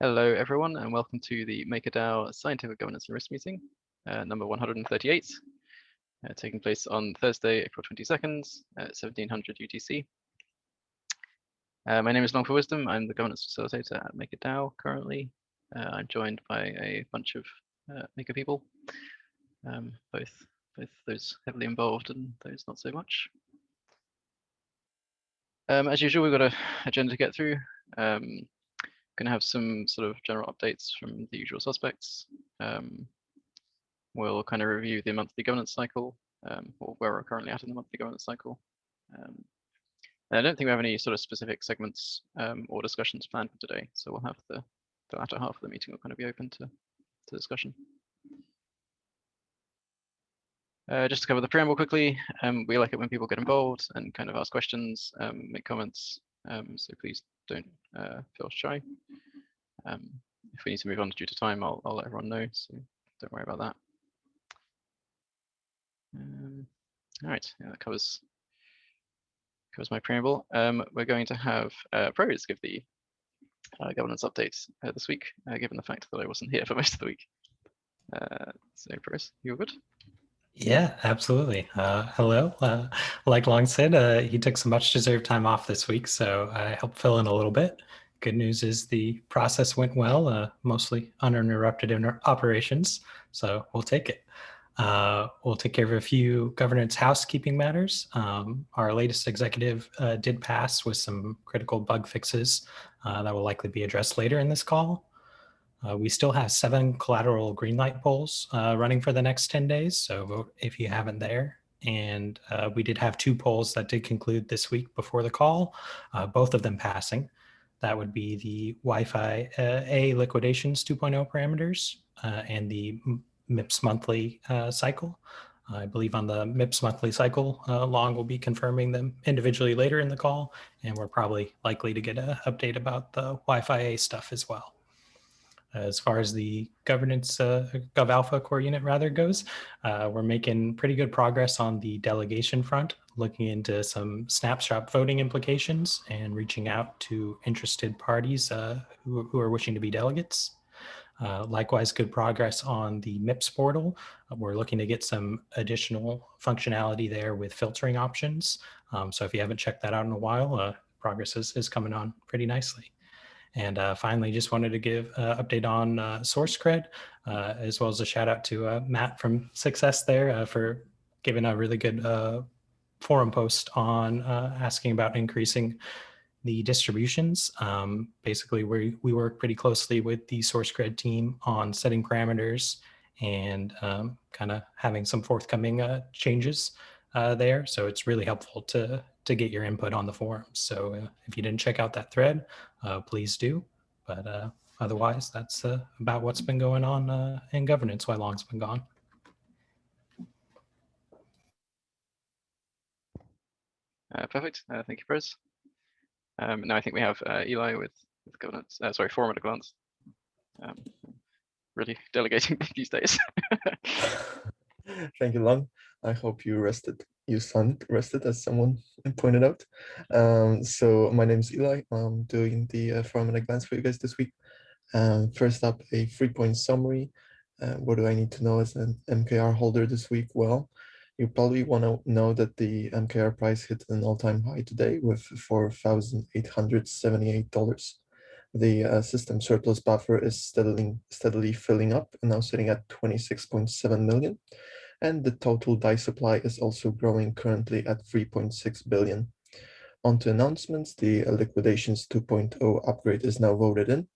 Hello, everyone, and welcome to the MakerDAO Scientific Governance and Risk Meeting, number 138, taking place on Thursday, April 22nd at 1700 UTC. My name is Long for Wisdom. I'm the governance facilitator at MakerDAO currently. I'm joined by a bunch of Maker people, both those heavily involved and those not so much. As usual, we've got an agenda to get through. Going to have some sort of general updates from the usual suspects. We'll kind of review the monthly governance cycle, or where we're currently at in the monthly governance cycle. I don't think we have any sort of specific segments or discussions planned for today, so we'll have the latter half of the meeting will kind of be open to discussion. Just to cover the preamble quickly, we like it when people get involved and kind of ask questions, make comments, so please don't feel shy. If we need to move on due to time, I'll let everyone know, so don't worry about that. All right, yeah, that covers my preamble. We're going to have Prose give the governance updates this week, given the fact that I wasn't here for most of the week. So Prose, you're good? Yeah, absolutely. Hello. Like Long said, he took some much deserved time off this week, so I helped fill in a little bit. Good news is the process went well, mostly uninterrupted operations, so we'll take it. We'll take care of a few governance housekeeping matters. Our latest executive did pass with some critical bug fixes that will likely be addressed later in this call. We still have 7 collateral Greenlight polls running for the next 10 days, so vote if you haven't there. And we did have 2 polls that did conclude this week before the call, both of them passing. That would be the Wi-Fi A liquidations 2.0 parameters and the MIPs monthly cycle. I believe on the MIPs monthly cycle, Long will be confirming them individually later in the call, and we're probably likely to get an update about the Wi-Fi A stuff as well. As far as the governance Gov Alpha core unit rather goes, we're making pretty good progress on the delegation front, looking into some snapshot voting implications and reaching out to interested parties who are wishing to be delegates. Likewise, good progress on the MIPS portal. We're looking to get some additional functionality there with filtering options. So if you haven't checked that out in a while, progress is coming on pretty nicely. And finally, just wanted to give an update on SourceCred, as well as a shout out to Matt from Success there for giving a really good forum post on asking about increasing the distributions. Basically, we work pretty closely with the SourceCred team on setting parameters and kind of having some forthcoming changes there. So it's really helpful to get your input on the forums. So if you didn't check out that thread, please do. But otherwise, that's about what's been going on in governance while Long's been gone. Perfect. Thank you, Prose. Now I think we have Eli with governance. Sorry, forum at a glance. Really delegating these days. Thank you, Long. I hope you rested. You sound rested, as someone pointed out. So my name is Eli. I'm doing the forum at a glance for you guys this week. First up, a 3-point summary. What do I need to know as an MKR holder this week? Well, you probably want to know that the MKR price hit an all-time high today with $4,878. The system surplus buffer is steadily filling up and now sitting at 26.7 million. And the total DAI supply is also growing, currently at 3.6 billion. On to announcements, the Liquidations 2.0 upgrade is now voted in.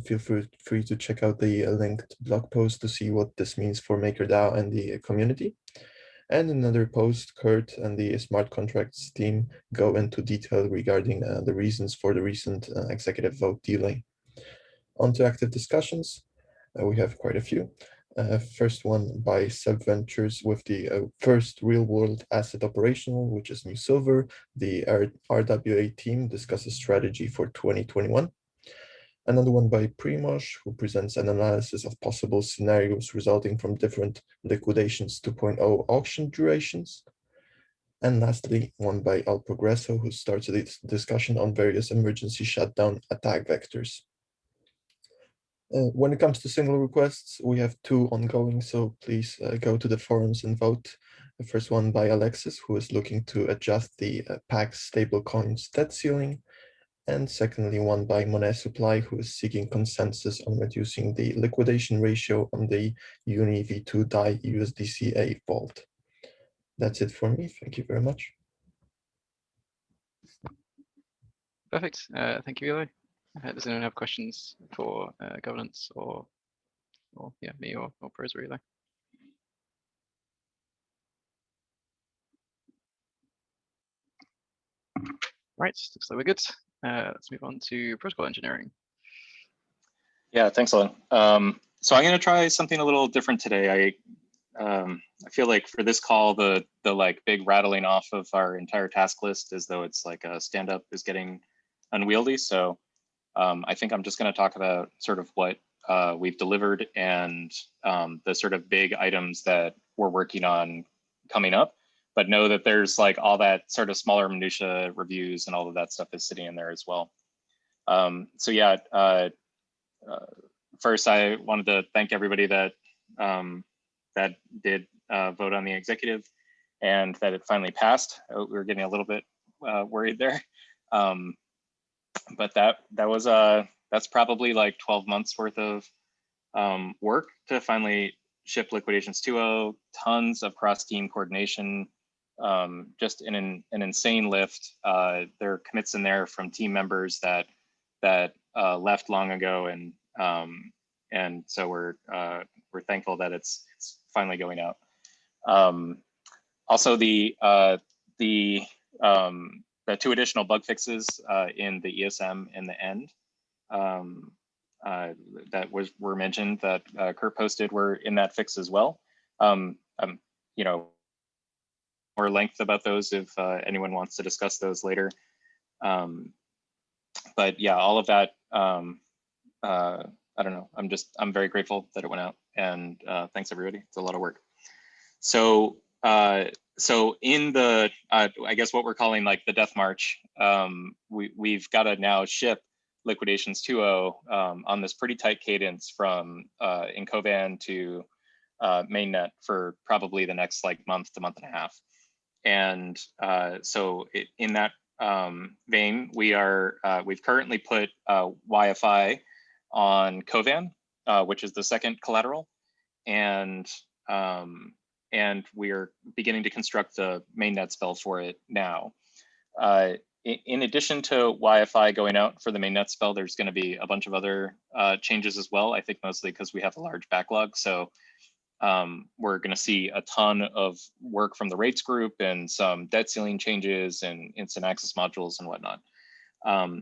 Feel free to check out the linked blog post to see what this means for MakerDAO and the community. And another post, Kurt and the smart contracts team go into detail regarding the reasons for the recent executive vote delay. On to active discussions. We have quite a few. First one by Seb Ventures with the first real-world asset operational, which is New Silver. The RWA team discusses strategy for 2021. Another one by Primosh, who presents an analysis of possible scenarios resulting from different Liquidations 2.0 auction durations. And lastly, one by El Progreso, who starts a discussion on various emergency shutdown attack vectors. When it comes to single requests, we have 2 ongoing, so please go to the forums and vote. The first one by Alexis, who is looking to adjust the PAX stablecoins debt ceiling, and secondly, one by Monet Supply, who is seeking consensus on reducing the liquidation ratio on the Uni V2 DAI USDCA vault. That's it for me. Thank you very much. Perfect. Thank you, Eli. Does anyone have questions for governance or yeah, me or Pros or Eli? Right, looks like we're good. Let's move on to protocol engineering. Yeah, thanks, Owen. So I'm going to try something a little different today. I feel like for this call, the like big rattling off of our entire task list as though it's like a stand-up is getting unwieldy. So I think I'm just going to talk about sort of what we've delivered and the sort of big items that we're working on coming up, but know that there's like all that sort of smaller minutia reviews and all of that stuff is sitting in there as well. So yeah, first I wanted to thank everybody that that did vote on the executive and that it finally passed. We were getting a little bit worried there. But that's probably like 12 months worth of work to finally ship Liquidations 2.0, tons of cross-team coordination, just an insane lift. There are commits in there from team members that left long ago, and so we're thankful that it's finally going out. Also, the 2 additional bug fixes in the ESM in the end that were mentioned that Kurt posted were in that fix as well. You know, more length about those if anyone wants to discuss those later. But yeah, all of that, I don't know, I'm very grateful that it went out, and thanks everybody, it's a lot of work. So in the, I guess what we're calling like the death march, we've got to now ship Liquidations 2.0 on this pretty tight cadence from Incovan to mainnet for probably the next like month to month and a half. And so in that vein, we've currently put YFI on Covan, which is the second collateral, and we're beginning to construct the mainnet spell for it now. In addition to YFI going out for the mainnet spell, there's going to be a bunch of other changes as well. I think mostly because we have a large backlog. So we're going to see a ton of work from the rates group and some debt ceiling changes and instant access modules and whatnot.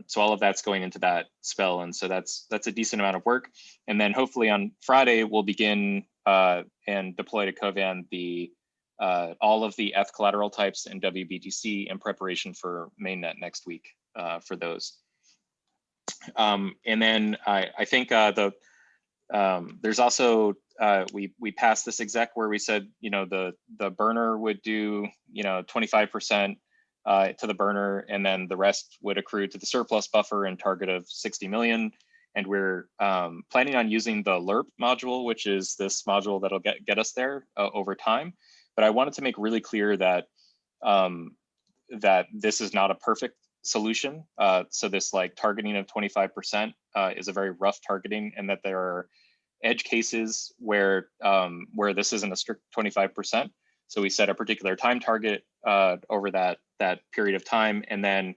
So all of that's going into that spell, and so that's a decent amount of work. And then hopefully on Friday we'll begin and deploy to Covan all of the ETH collateral types and WBTC in preparation for mainnet next week for those. And then I think there's also we passed this exec where we said, you know, the burner would do, you know, 25% to the burner, and then the rest would accrue to the surplus buffer and target of 60 million. And we're planning on using the LERP module, which is this module that'll get us there over time. But I wanted to make really clear that that this is not a perfect solution. So this like targeting of 25% is a very rough targeting, and that there are edge cases where this isn't a strict 25%. So we set a particular time target over that period of time, and then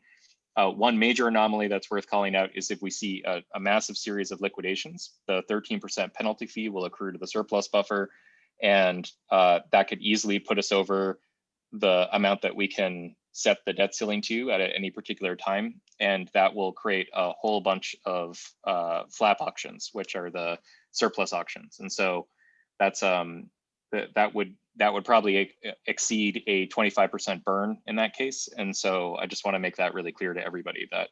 one major anomaly that's worth calling out is if we see a massive series of liquidations, the 13% penalty fee will accrue to the surplus buffer, and that could easily put us over the amount that we can set the debt ceiling to at any particular time, and that will create a whole bunch of flap auctions, which are the surplus auctions. And so that's that would probably exceed a 25% burn in that case. And so I just want to make that really clear to everybody that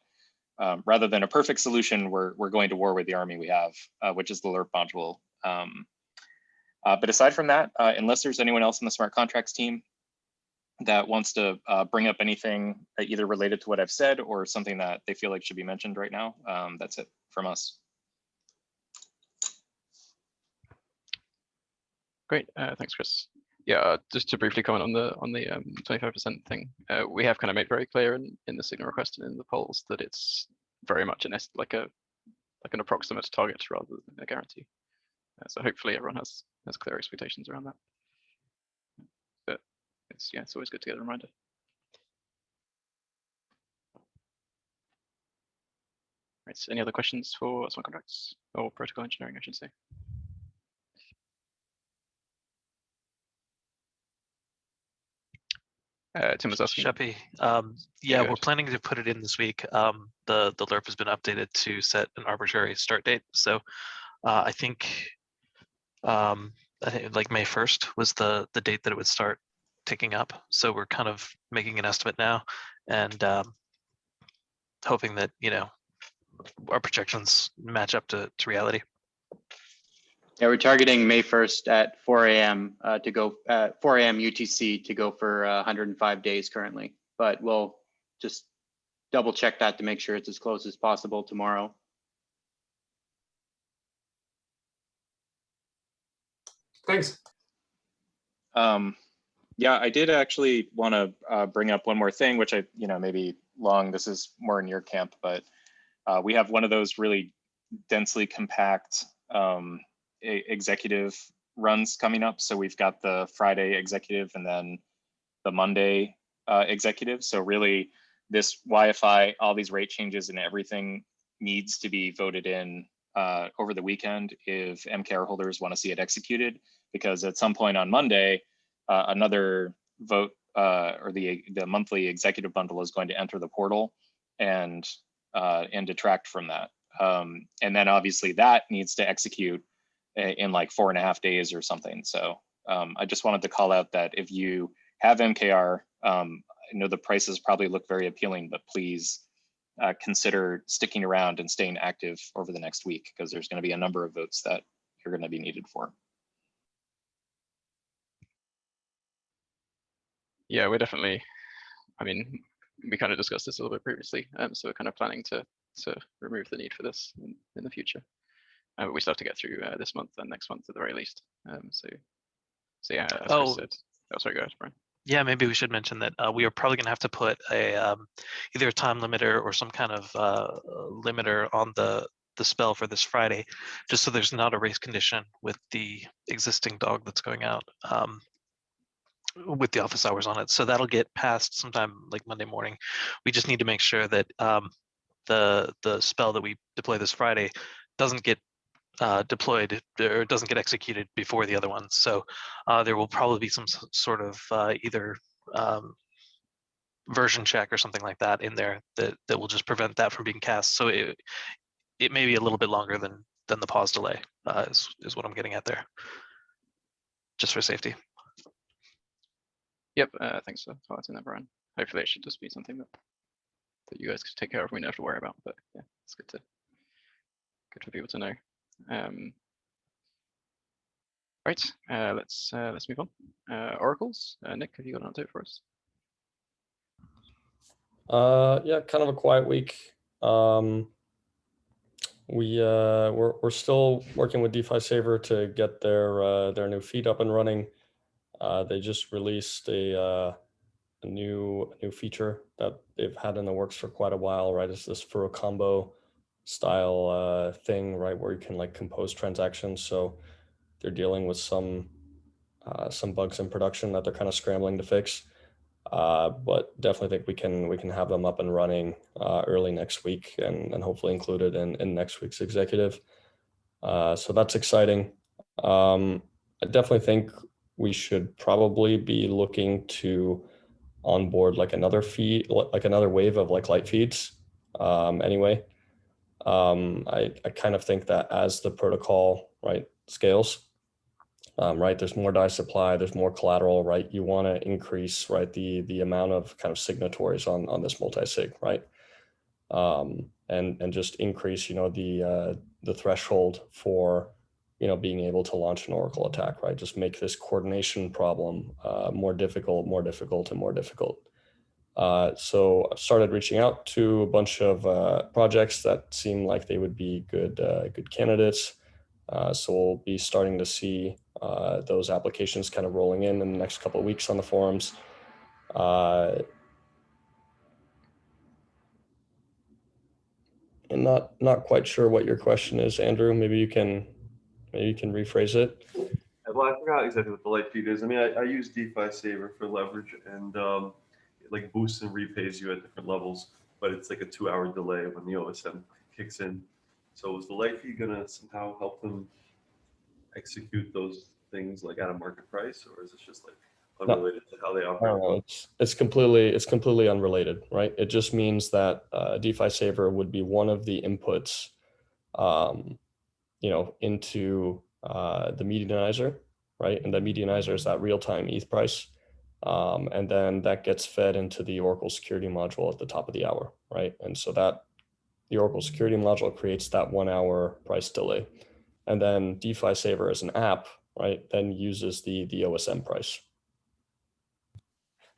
rather than a perfect solution, we're going to war with the army we have, which is the LERP module. But aside from that, unless there's anyone else in the smart contracts team that wants to bring up anything either related to what I've said or something that they feel like should be mentioned right now, that's it from us. Great, thanks, Chris. Yeah, just to briefly comment on the 25% thing, we have kind of made very clear in the signal request and in the polls that it's very much an approximate target rather than a guarantee. So hopefully everyone has clear expectations around that. But it's always good to get a reminder. Right, so any other questions for smart contracts or protocol engineering, I should say? Tim was asking. Sheppy, Yeah, yeah, we're planning to put it in this week. The LERP has been updated to set an arbitrary start date. So I think like May 1st was the date that it would start ticking up. So we're kind of making an estimate now and hoping that, you know, our projections match up to reality. Yeah, we're targeting May 1st at 4 a.m. To go 4 a.m. UTC to go for 105 days currently, but we'll just double check that to make sure it's as close as possible tomorrow. Thanks. Yeah, I did actually want to bring up one more thing, which maybe Long, this is more in your camp, but we have one of those really densely compact executive runs coming up. So we've got the Friday executive and then the Monday executive. So really this Wi-Fi, all these rate changes and everything needs to be voted in over the weekend if MKR holders want to see it executed, because at some point on Monday, another vote or the monthly executive bundle is going to enter the portal and detract from that. And then obviously that needs to execute in like 4.5 days or something. So I just wanted to call out that if you have MKR, I know the prices probably look very appealing, but please consider sticking around and staying active over the next week, because there's going to be a number of votes that you're going to be needed for. Yeah, we're definitely, I mean, we kind of discussed this a little bit previously, so we're kind of planning to remove the need for this in the future. But we still have to get through this month and next month at the very least. So yeah, as Chris said. Oh, sorry, go ahead, Brian. Yeah, maybe we should mention that we are probably going to have to put a either a time limiter or some kind of limiter on the spell for this Friday, just so there's not a race condition with the existing dog that's going out with the office hours on it. So that'll get passed sometime like Monday morning. We just need to make sure that the spell that we deploy this Friday doesn't get deployed or doesn't get executed before the other ones. So there will probably be some sort of either version check or something like that in there that will just prevent that from being cast. So it may be a little bit longer than the pause delay is what I'm getting at there, just for safety. Yep, thanks for highlighting that, Brian. Hopefully it should just be something that you guys can take care of and we don't have to worry about, but yeah, it's good for people to know. Right, let's move on. Oracles, Nick, have you got an update for us? Yeah, kind of a quiet week. We're still working with DeFi Saver to get their new feed up and running. They just released a new feature that they've had in the works for quite a while, right? It's this for a combo style thing, right, where you can like compose transactions. So they're dealing with some bugs in production that they're kind of scrambling to fix. But definitely think we can have them up and running early next week and hopefully included in next week's executive. So that's exciting. I definitely think we should probably be looking to onboard like another feed, like another wave of like light feeds. Anyway, I kind of think that as the protocol, right, scales, right, there's more DAI supply, there's more collateral, right? You want to increase, right, the amount of kind of signatories on this multi-sig, right? And just increase, you know, the threshold for, you know, being able to launch an Oracle attack, right? Just make this coordination problem more difficult. So I've started reaching out to a bunch of projects that seem like they would be good candidates. So we'll be starting to see those applications kind of rolling in the next couple of weeks on the forums. And not quite sure what your question is, Andrew. Maybe you can rephrase it. Well, I forgot exactly what the light feed is. I mean, I use DeFi Saver for leverage, and it like boosts and repays you at different levels, but it's like a 2-hour delay when the OSM kicks in. So is the light feed gonna somehow help them execute those things like at a market price, or is it just like unrelated to how they I operate? don't know. It's completely unrelated, right? It just means that DeFi Saver would be one of the inputs, into the medianizer, right? And the medianizer is that real-time ETH price. And then that gets fed into the Oracle security module at the top of the hour, right? And so that the Oracle security module creates that 1 hour price delay. And then DeFi Saver as an app, right, then uses the OSM price.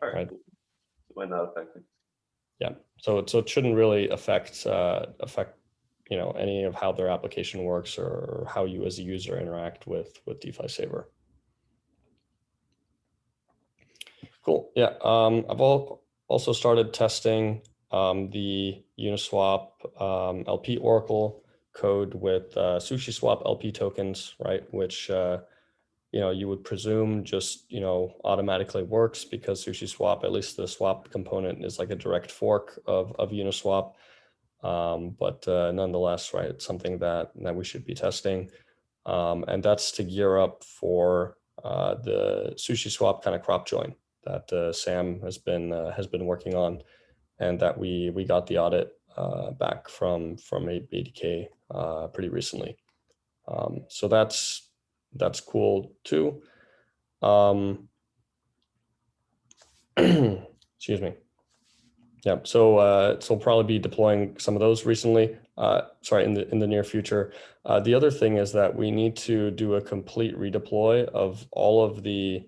All right. Right. Cool. It might not affect it. Yeah. So it shouldn't really affect any of how their application works or how you as a user interact with DeFi Saver. Cool. Yeah. I've also started testing the Uniswap LP Oracle code with SushiSwap LP tokens, right? Which you would presume just automatically works because SushiSwap, at least the swap component, is like a direct fork of Uniswap. But nonetheless, right, it's something that we should be testing, and that's to gear up for the SushiSwap kind of crop join that Sam has been working on, and that we got the audit back from ADK pretty recently. So that's cool too. Excuse me. Yeah, so we'll probably be deploying some of those recently. Sorry, in the near future. The other thing is that we need to do a complete redeploy of all of the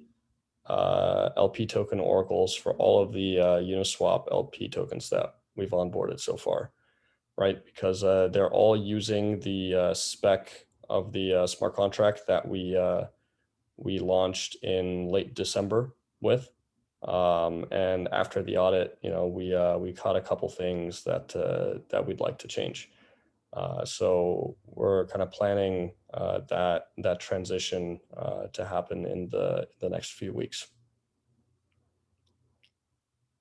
LP token oracles for all of the Uniswap LP tokens that we've onboarded so far, right? Because they're all using the spec of the smart contract that we launched in late December with. And after the audit, we caught a couple things that we'd like to change. So we're kind of planning that transition to happen in the next few weeks.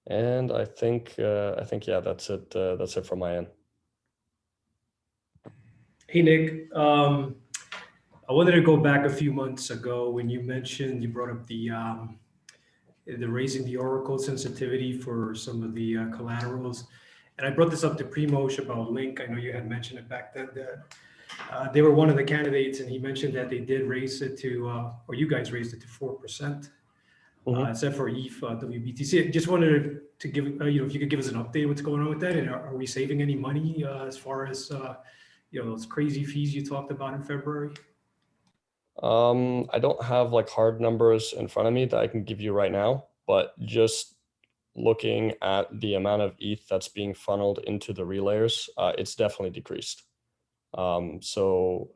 And I think yeah, that's it. That's it from my end. Hey Nick, I wanted to go back a few months ago when you brought up the raising the Oracle sensitivity for some of the collaterals. And I brought this up to Primosh about Link. I know you had mentioned it back then that they were one of the candidates, and he mentioned that they did raise it to, or you guys raised it to 4%, except for ETH, WBTC. Just wanted to give, if you could give us an update what's going on with that, and are we saving any money as far as those crazy fees you talked about in February? I don't have like hard numbers in front of me that I can give you right now, but just looking at the amount of ETH that's being funneled into the relayers, it's definitely decreased. So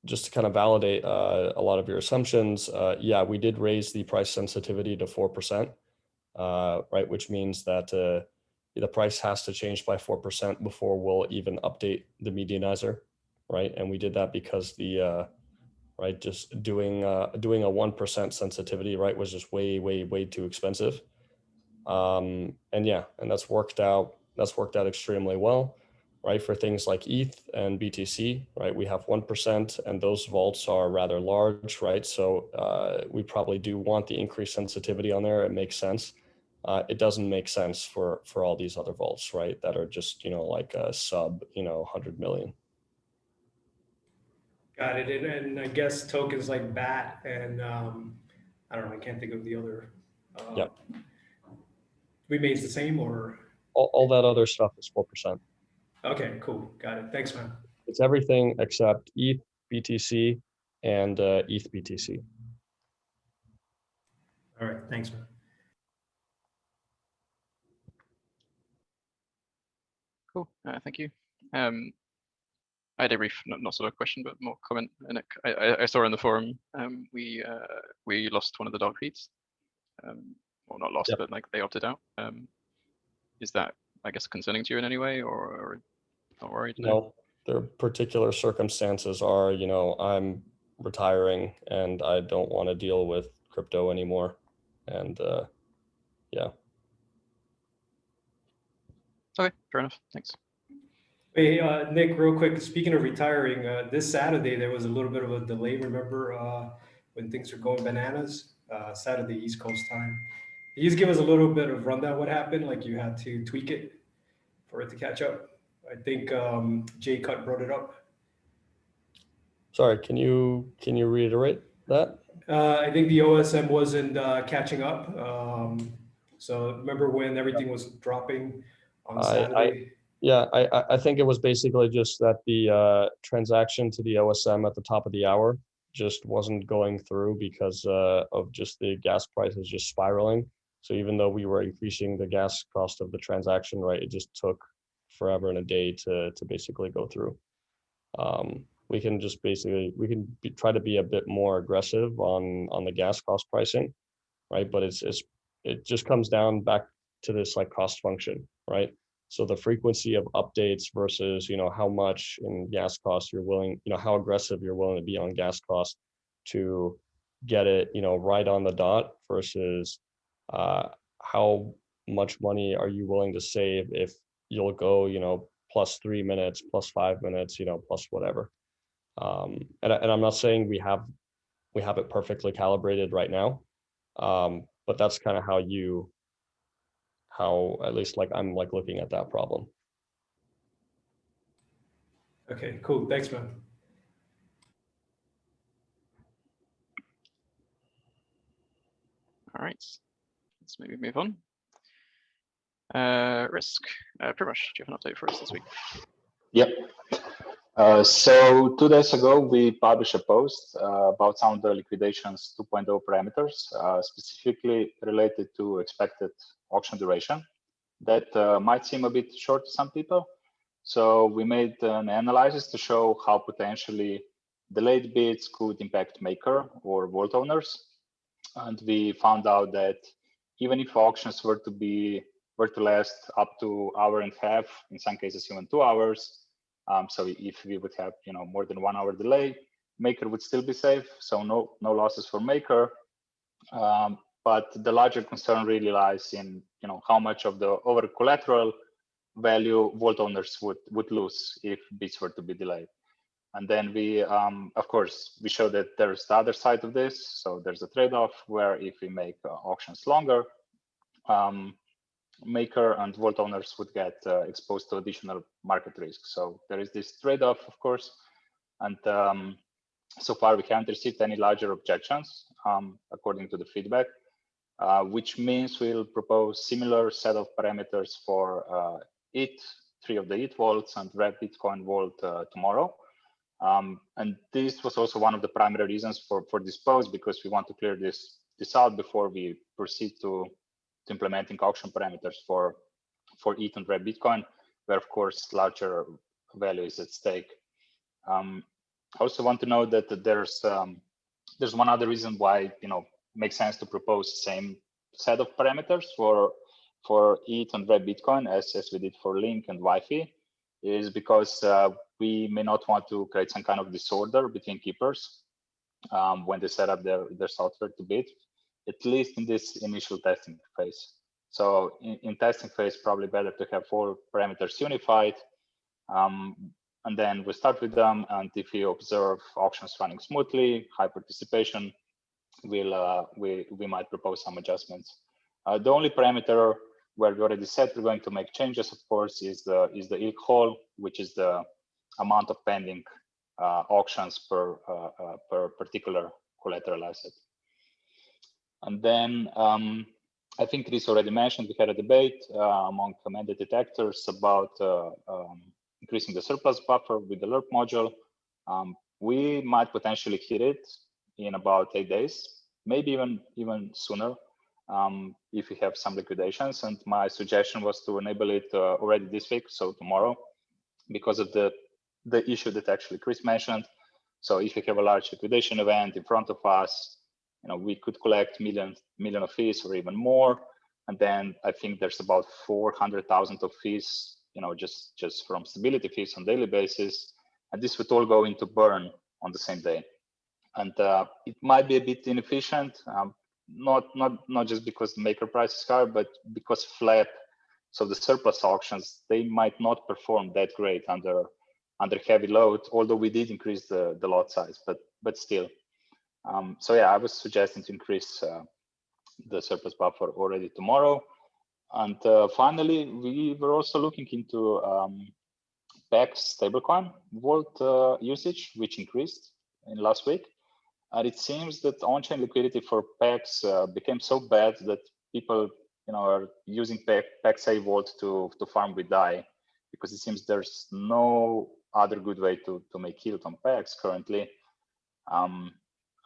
just to kind of validate a lot of your assumptions, yeah, we did raise the price sensitivity to 4%, right? Which means that the price has to change by 4% before we'll even update the medianizer, right? And we did that because right, just doing a 1% sensitivity, right, was just way too expensive. And yeah, and that's worked out extremely well, right? For things like ETH and BTC, right? We have 1%, and those vaults are rather large, right? So we probably do want the increased sensitivity on there. It makes sense. It doesn't make sense for all these other vaults, right? That are just like a sub 100 million. Got it. And I guess tokens like BAT and I don't know, I can't think of the other. Yep. Remains the same, or? All that other stuff is 4%. Okay, cool. Got it. Thanks, man. It's everything except ETH, BTC, and ETH BTC. All right. Thanks, man. Cool. Thank you. I had a brief, not sort of question, but more comment. And I saw in the forum we lost one of the dog feeds. Well, not lost, Yep. but like they opted out. Is that, I guess, concerning to you in any way, or not worried? No, their particular circumstances are, you know, I'm retiring and I don't want to deal with crypto anymore. And yeah. Okay, fair enough. Thanks. Hey, Nick, real quick, speaking of retiring, this Saturday, there was a little bit of a delay, remember, when things were going bananas, Saturday, East Coast time. Can you just give us a little bit of rundown what happened? Like you had to tweak it for it to catch up? I think Jay Cut brought it up. Sorry, can you reiterate that? I think the OSM wasn't catching up. So remember when everything was dropping on Saturday? Yeah, I think it was basically just that the transaction to the OSM at the top of the hour just wasn't going through because of just the gas prices just spiraling. So even though we were increasing the gas cost of the transaction, right, it just took forever and a day to basically go through. We can just basically, try to be a bit more aggressive on the gas cost pricing, right? But it just comes down back to this like cost function, right? So the frequency of updates versus, you know, how much in gas costs you're willing, you know, how aggressive you're willing to be on gas costs to get it, you know, right on the dot versus how much money are you willing to save if you'll go, you know, plus 3 minutes, plus 5 minutes, you know, plus whatever. And I'm not saying we have it perfectly calibrated right now, but that's kind of how at least like I'm like looking at that problem. Okay, cool. Thanks, man. All right, let's maybe move on. Risk. Primož, do you have an update for us this week? Yep. So 2 days ago, we published a post about some of the liquidations 2.0 parameters, specifically related to expected auction duration. That might seem a bit short to some people. So we made an analysis to show how potentially delayed bids could impact maker or vault owners. And we found out that even if auctions were to last up to 1.5 hours, in some cases even 2 hours, so if we would have, you know, more than 1 hour delay, maker would still be safe. So no losses for maker. But the larger concern really lies in, you know, how much of the over collateral value vault owners would lose if bids were to be delayed. And then we, of course, we show that there's the other side of this. So there's a trade-off where if we make auctions longer, maker and vault owners would get exposed to additional market risk. So there is this trade-off, of course. And so far, we haven't received any larger objections, according to the feedback, which means we'll propose similar set of parameters for ETH, 3 of the ETH vaults, and Red Bitcoin vault tomorrow. And this was also one of the primary reasons for this post, because we want to clear this out before we proceed to implementing auction parameters for ETH and Red Bitcoin, where of course larger value is at stake. I also want to note that there's one other reason why, you know, makes sense to propose the same set of parameters for ETH and Red Bitcoin as we did for Link and Wi-Fi, is because we may not want to create some kind of disorder between keepers when they set up their software to bid, at least in this initial testing phase. So in testing phase, probably better to have 4 parameters unified. And then we start with them. And if we observe auctions running smoothly, high participation, we might propose some adjustments. The only parameter where we already said we're going to make changes, of course, is the ilk haul, which is the amount of pending auctions per particular collateral asset. And then I think Chris already mentioned we had a debate among mandate detectors about increasing the surplus buffer with the LERP module. We might potentially hit it in about 8 days, maybe even sooner, if we have some liquidations. And my suggestion was to enable it already this week, so tomorrow, because of the the issue that actually Chris mentioned. So if you have a large liquidation event in front of us, we could collect million of fees or even more. And then I think there's about 400,000 of fees, just from stability fees on daily basis. And this would all go into burn on the same day. And it might be a bit inefficient, not just because the maker price is higher, but because flap, so the surplus auctions, they might not perform that great under heavy load, although we did increase the lot size, but still. So yeah, I was suggesting to increase the surplus buffer already tomorrow. And finally, we were also looking into PEX stablecoin vault usage, which increased in last week. And it seems that on-chain liquidity for PEX became so bad that people are using PEX vault to farm with DAI, because it seems there's no other good way to make yield on PEX currently.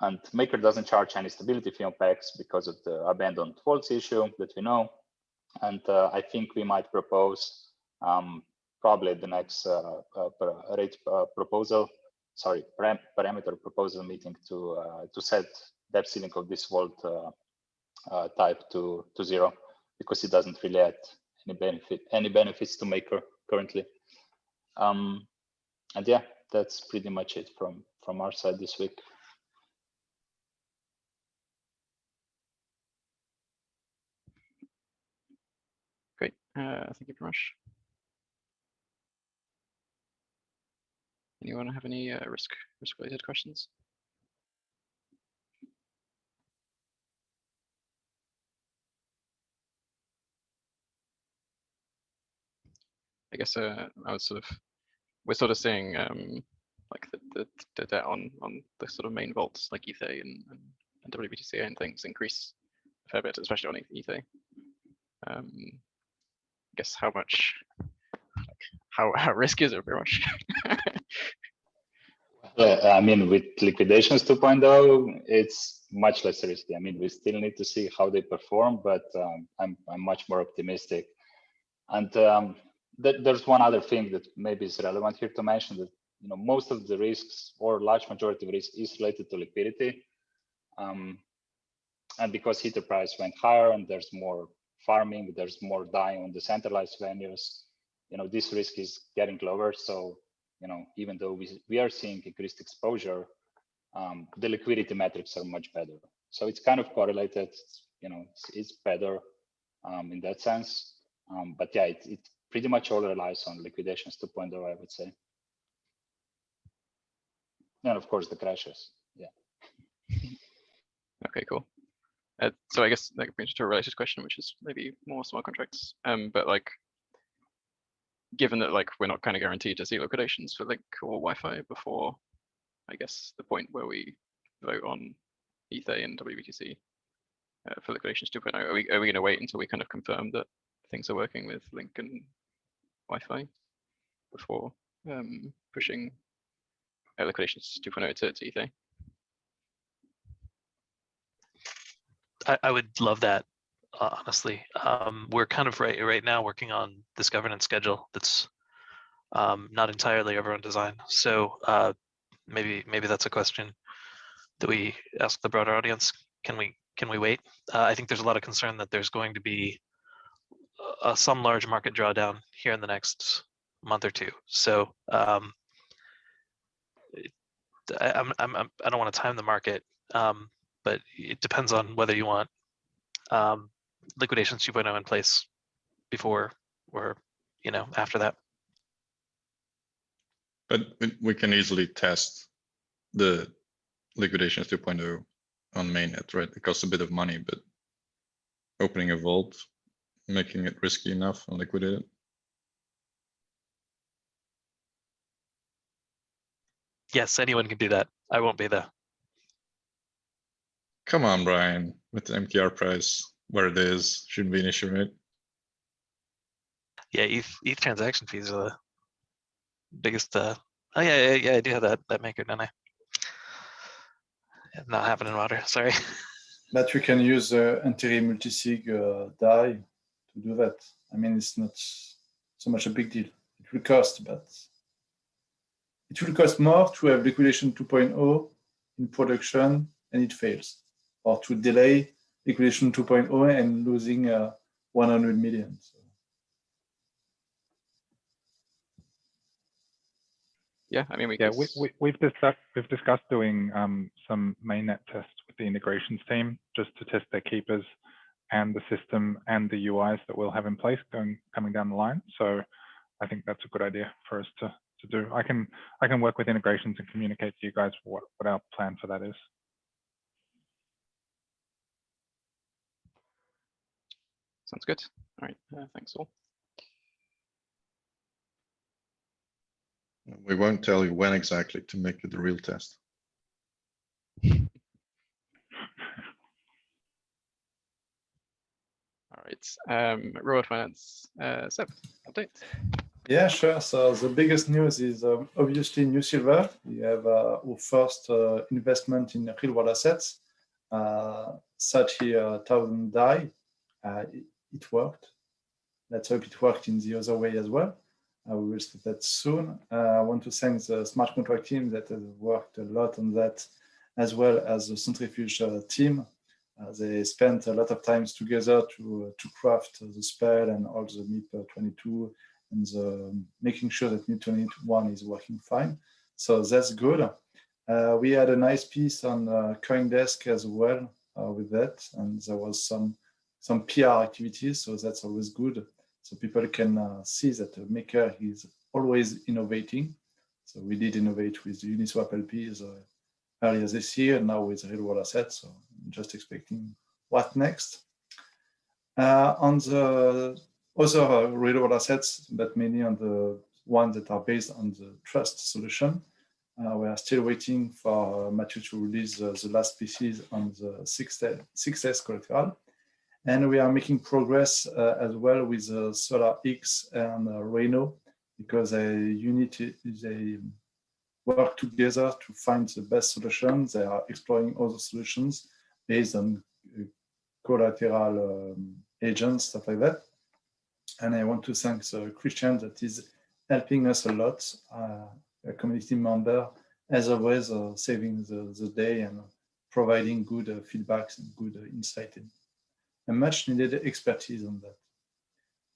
And Maker doesn't charge any stability fee on PEX because of the abandoned vaults issue that we know. And I think we might propose probably the next parameter proposal meeting to set depth ceiling of this vault type to 0, because it doesn't really add any benefits to Maker currently. And yeah, that's pretty much it from our side this week. Great. Thank you very much. Anyone have any risk-related questions? I guess we're sort of seeing like the debt on the sort of main vaults like Ether and WBTC and things increase a fair bit, especially on Ether. I guess how much, like, how risky is it very much? I mean, with liquidations 2.0, it's much less risky. I mean, we still need to see how they perform, but I'm much more optimistic. And there's one other thing that maybe is relevant here to mention, that most of the risks, or large majority of risk, is related to liquidity. And because Ether price went higher and there's more farming, there's more DAI on the centralized venues, this risk is getting lower. So even though we are seeing increased exposure, the liquidity metrics are much better. So it's kind of correlated. It's better in that sense. But yeah, it pretty much all relies on liquidations 2.0, I would say. And of course the crashes. Yeah. Okay, cool. So I guess that brings to a related question, which is maybe more smart contracts. But like, given that like we're not kind of guaranteed to see liquidations for Link or Wi-Fi before, I guess, the point where we vote on Ether and WBTC for liquidations 2.0, are we going to wait until we kind of confirm that things are working with Link and Wi-Fi before pushing liquidations 2.0 to Ether? I would love that, honestly. We're kind of right now working on this governance schedule that's not entirely our own design. So maybe that's a question that we ask the broader audience. Can we wait? I think there's a lot of concern that there's going to be some large market drawdown here in the next month or two. So I don't want to time the market, but it depends on whether you want liquidations 2.0 in place before or after that. But we can easily test the liquidations 2.0 on mainnet, right? It costs a bit of money, but opening a vault, making it risky enough and liquidate it. Yes, anyone can do that. I won't be there. Come on, Brian, with the MTR price where it is, shouldn't be an issue, right? Yeah, ETH transaction fees are the biggest. Oh yeah, I do have that maker, don't I? Not happening, water. Sorry. But we can use anti-multisig DAI to do that. I mean, it's not so much a big deal. It will cost, but it will cost more to have liquidation 2.0 in production and it fails, or to delay liquidation 2.0 and losing 100 million. So. Yeah, I mean, we've discussed doing some mainnet tests with the integrations team just to test their keepers and the system and the UIs that we'll have in place coming down the line. So I think that's a good idea for us to do. I can work with integrations and communicate to you guys what our plan for that is. Sounds good. All right, thanks all. We won't tell you when exactly to make it the real test. All right, reward finance, Seb, update. Yeah, sure. So the biggest news is obviously New Silver. We have our first investment in real world assets, 30,000 DAI. It worked. Let's hope it worked in the other way as well. We will start that soon. I want to thank the smart contract team that has worked a lot on that, as well as the centrifuge team. They spent a lot of time together to craft the spell and all the MIP 22 and making sure that MIP 21 is working fine. So that's good. We had a nice piece on CoinDesk as well with that, and there was some PR activities, so that's always good. So people can see that the maker is always innovating. So we did innovate with the Uniswap LPs earlier this year, now with real world assets. So I'm just expecting what next. On the other real world assets, but mainly on the ones that are based on the trust solution, we are still waiting for Matthew to release the last pieces on the 6S collateral. And we are making progress as well with Solar X and Reno, because they work together to find the best solutions. They are exploring other solutions based on collateral agents, stuff like that. And I want to thank Christian that is helping us a lot, a community member, as always, saving the day and providing good feedbacks and good insight and much needed expertise on that,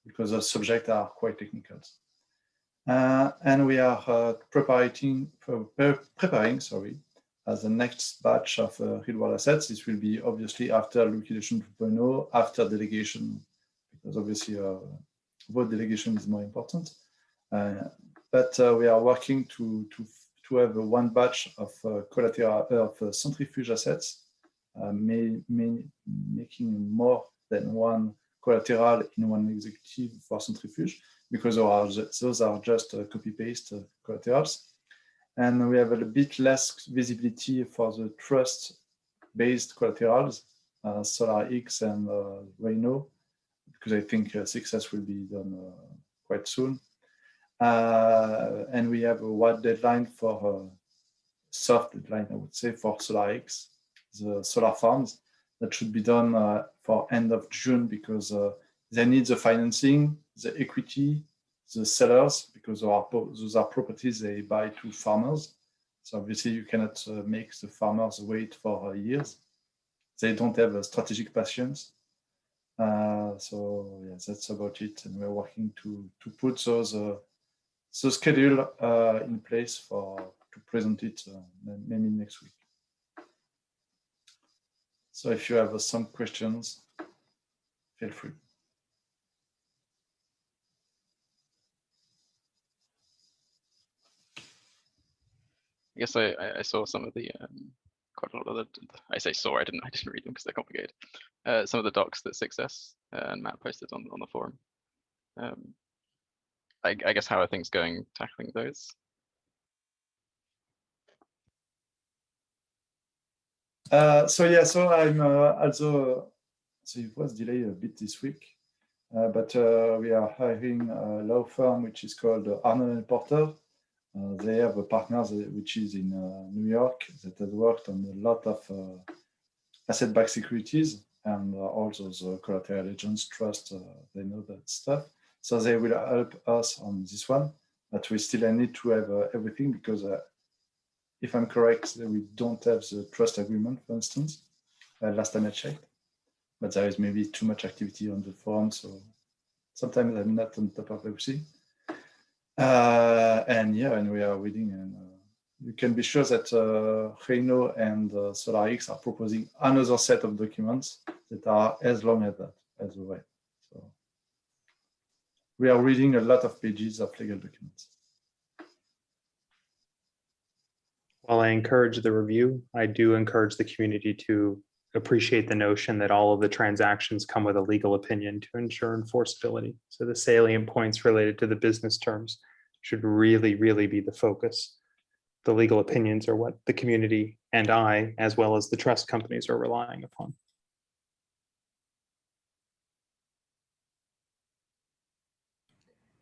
because the subjects are quite technical. And we are preparing as the next batch of real world assets. This will be obviously after liquidation 2.0, after delegation, because obviously vote delegation is more important. But we are working to have one batch of collateral of centrifuge assets, making more than one collateral in one executive for centrifuge, because those are just copy-paste collaterals. And we have a bit less visibility for the trust-based collaterals, Solar X and Reno, because I think success will be done quite soon. And we have a wide deadline for soft deadline, I would say, for Solar X, the solar farms. That should be done for end of June, because they need the financing, the equity, the sellers, because those are properties they buy to farmers. So obviously you cannot make the farmers wait for years. They don't have a strategic patience. So yeah, that's about it. And we're working to put those the schedule in place to present it maybe next week. So if you have some questions, feel free. I guess I saw some of the quite a lot of the. I say saw. I didn't read them because they're complicated. Some of the docs that Success and Matt posted on the forum. I guess how are things going tackling those? So yeah, so I'm also, so it was delayed a bit this week, but we are hiring a law firm which is called Arnold & Porter. They have a partner which is in New York that has worked on a lot of asset-backed securities and all those collateral agents, trust, they know that stuff. So they will help us on this one. But we still need to have everything because if I'm correct, we don't have the trust agreement, for instance, last time I checked. But there is maybe too much activity on the forum, so sometimes I'm not on top of everything. And yeah, and we are reading, and you can be sure that Reino and SolarX are proposing another set of documents that are as long as that, as well. So we are reading a lot of pages of legal documents. While I encourage the review, I do encourage the community to appreciate the notion that all of the transactions come with a legal opinion to ensure enforceability. So the salient points related to the business terms should really, really be the focus. The legal opinions are what the community and I, as well as the trust companies, are relying upon.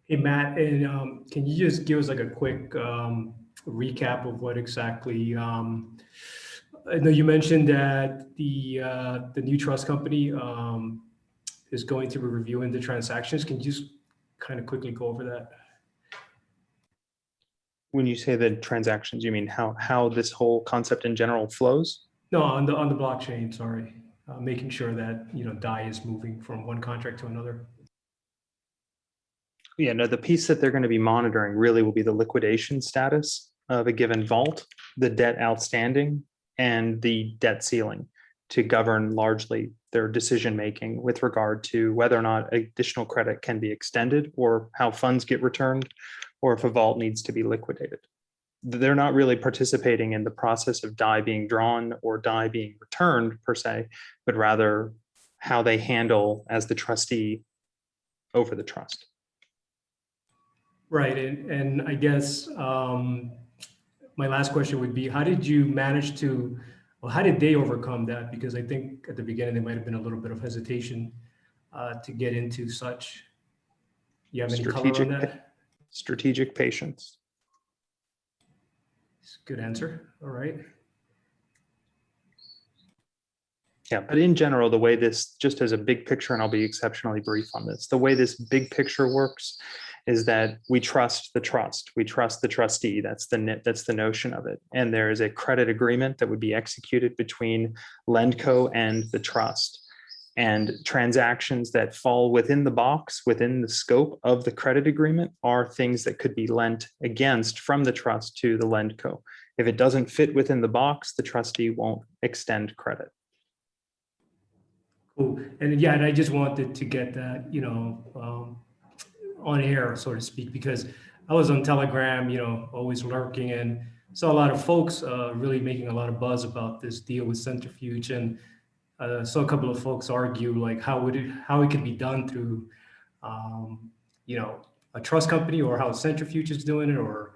Hey, Matt, and can you just give us like a quick recap of what exactly, I know you mentioned that the new trust company is going to be reviewing the transactions. Can you just kind of quickly go over that? When you say the transactions, you mean how this whole concept in general flows? No, on the blockchain, sorry. Making sure that, you know, DAI is moving from one contract to another. Yeah, no, the piece that they're going to be monitoring really will be the liquidation status of a given vault, the debt outstanding, and the debt ceiling to govern largely their decision-making with regard to whether or not additional credit can be extended or how funds get returned or if a vault needs to be liquidated. They're not really participating in the process of DAI being drawn or DAI being returned per se, but rather how they handle as the trustee over the trust. Right, and I guess my last question would be, how did you manage to, well, how did they overcome that? Because I think at the beginning, there might have been a little bit of hesitation to get into such. You have any color on that? Strategic patience. Good answer, all right. Yeah, but in general, the way this, just as a big picture, and I'll be exceptionally brief on this, the way this big picture works is that we trust the trust. We trust the trustee. That's the notion of it. And there is a credit agreement that would be executed between LendCo and the trust. And transactions that fall within the box, within the scope of the credit agreement, are things that could be lent against from the trust to the LendCo. If it doesn't fit within the box, the trustee won't extend credit. Cool. And yeah, and I just wanted to get that, you know, on air, so to speak, because I was on Telegram, you know, always lurking, and saw a lot of folks really making a lot of buzz about this deal with Centrifuge, and saw a couple of folks argue like how it could be done through, you know, a trust company, or how Centrifuge is doing it, or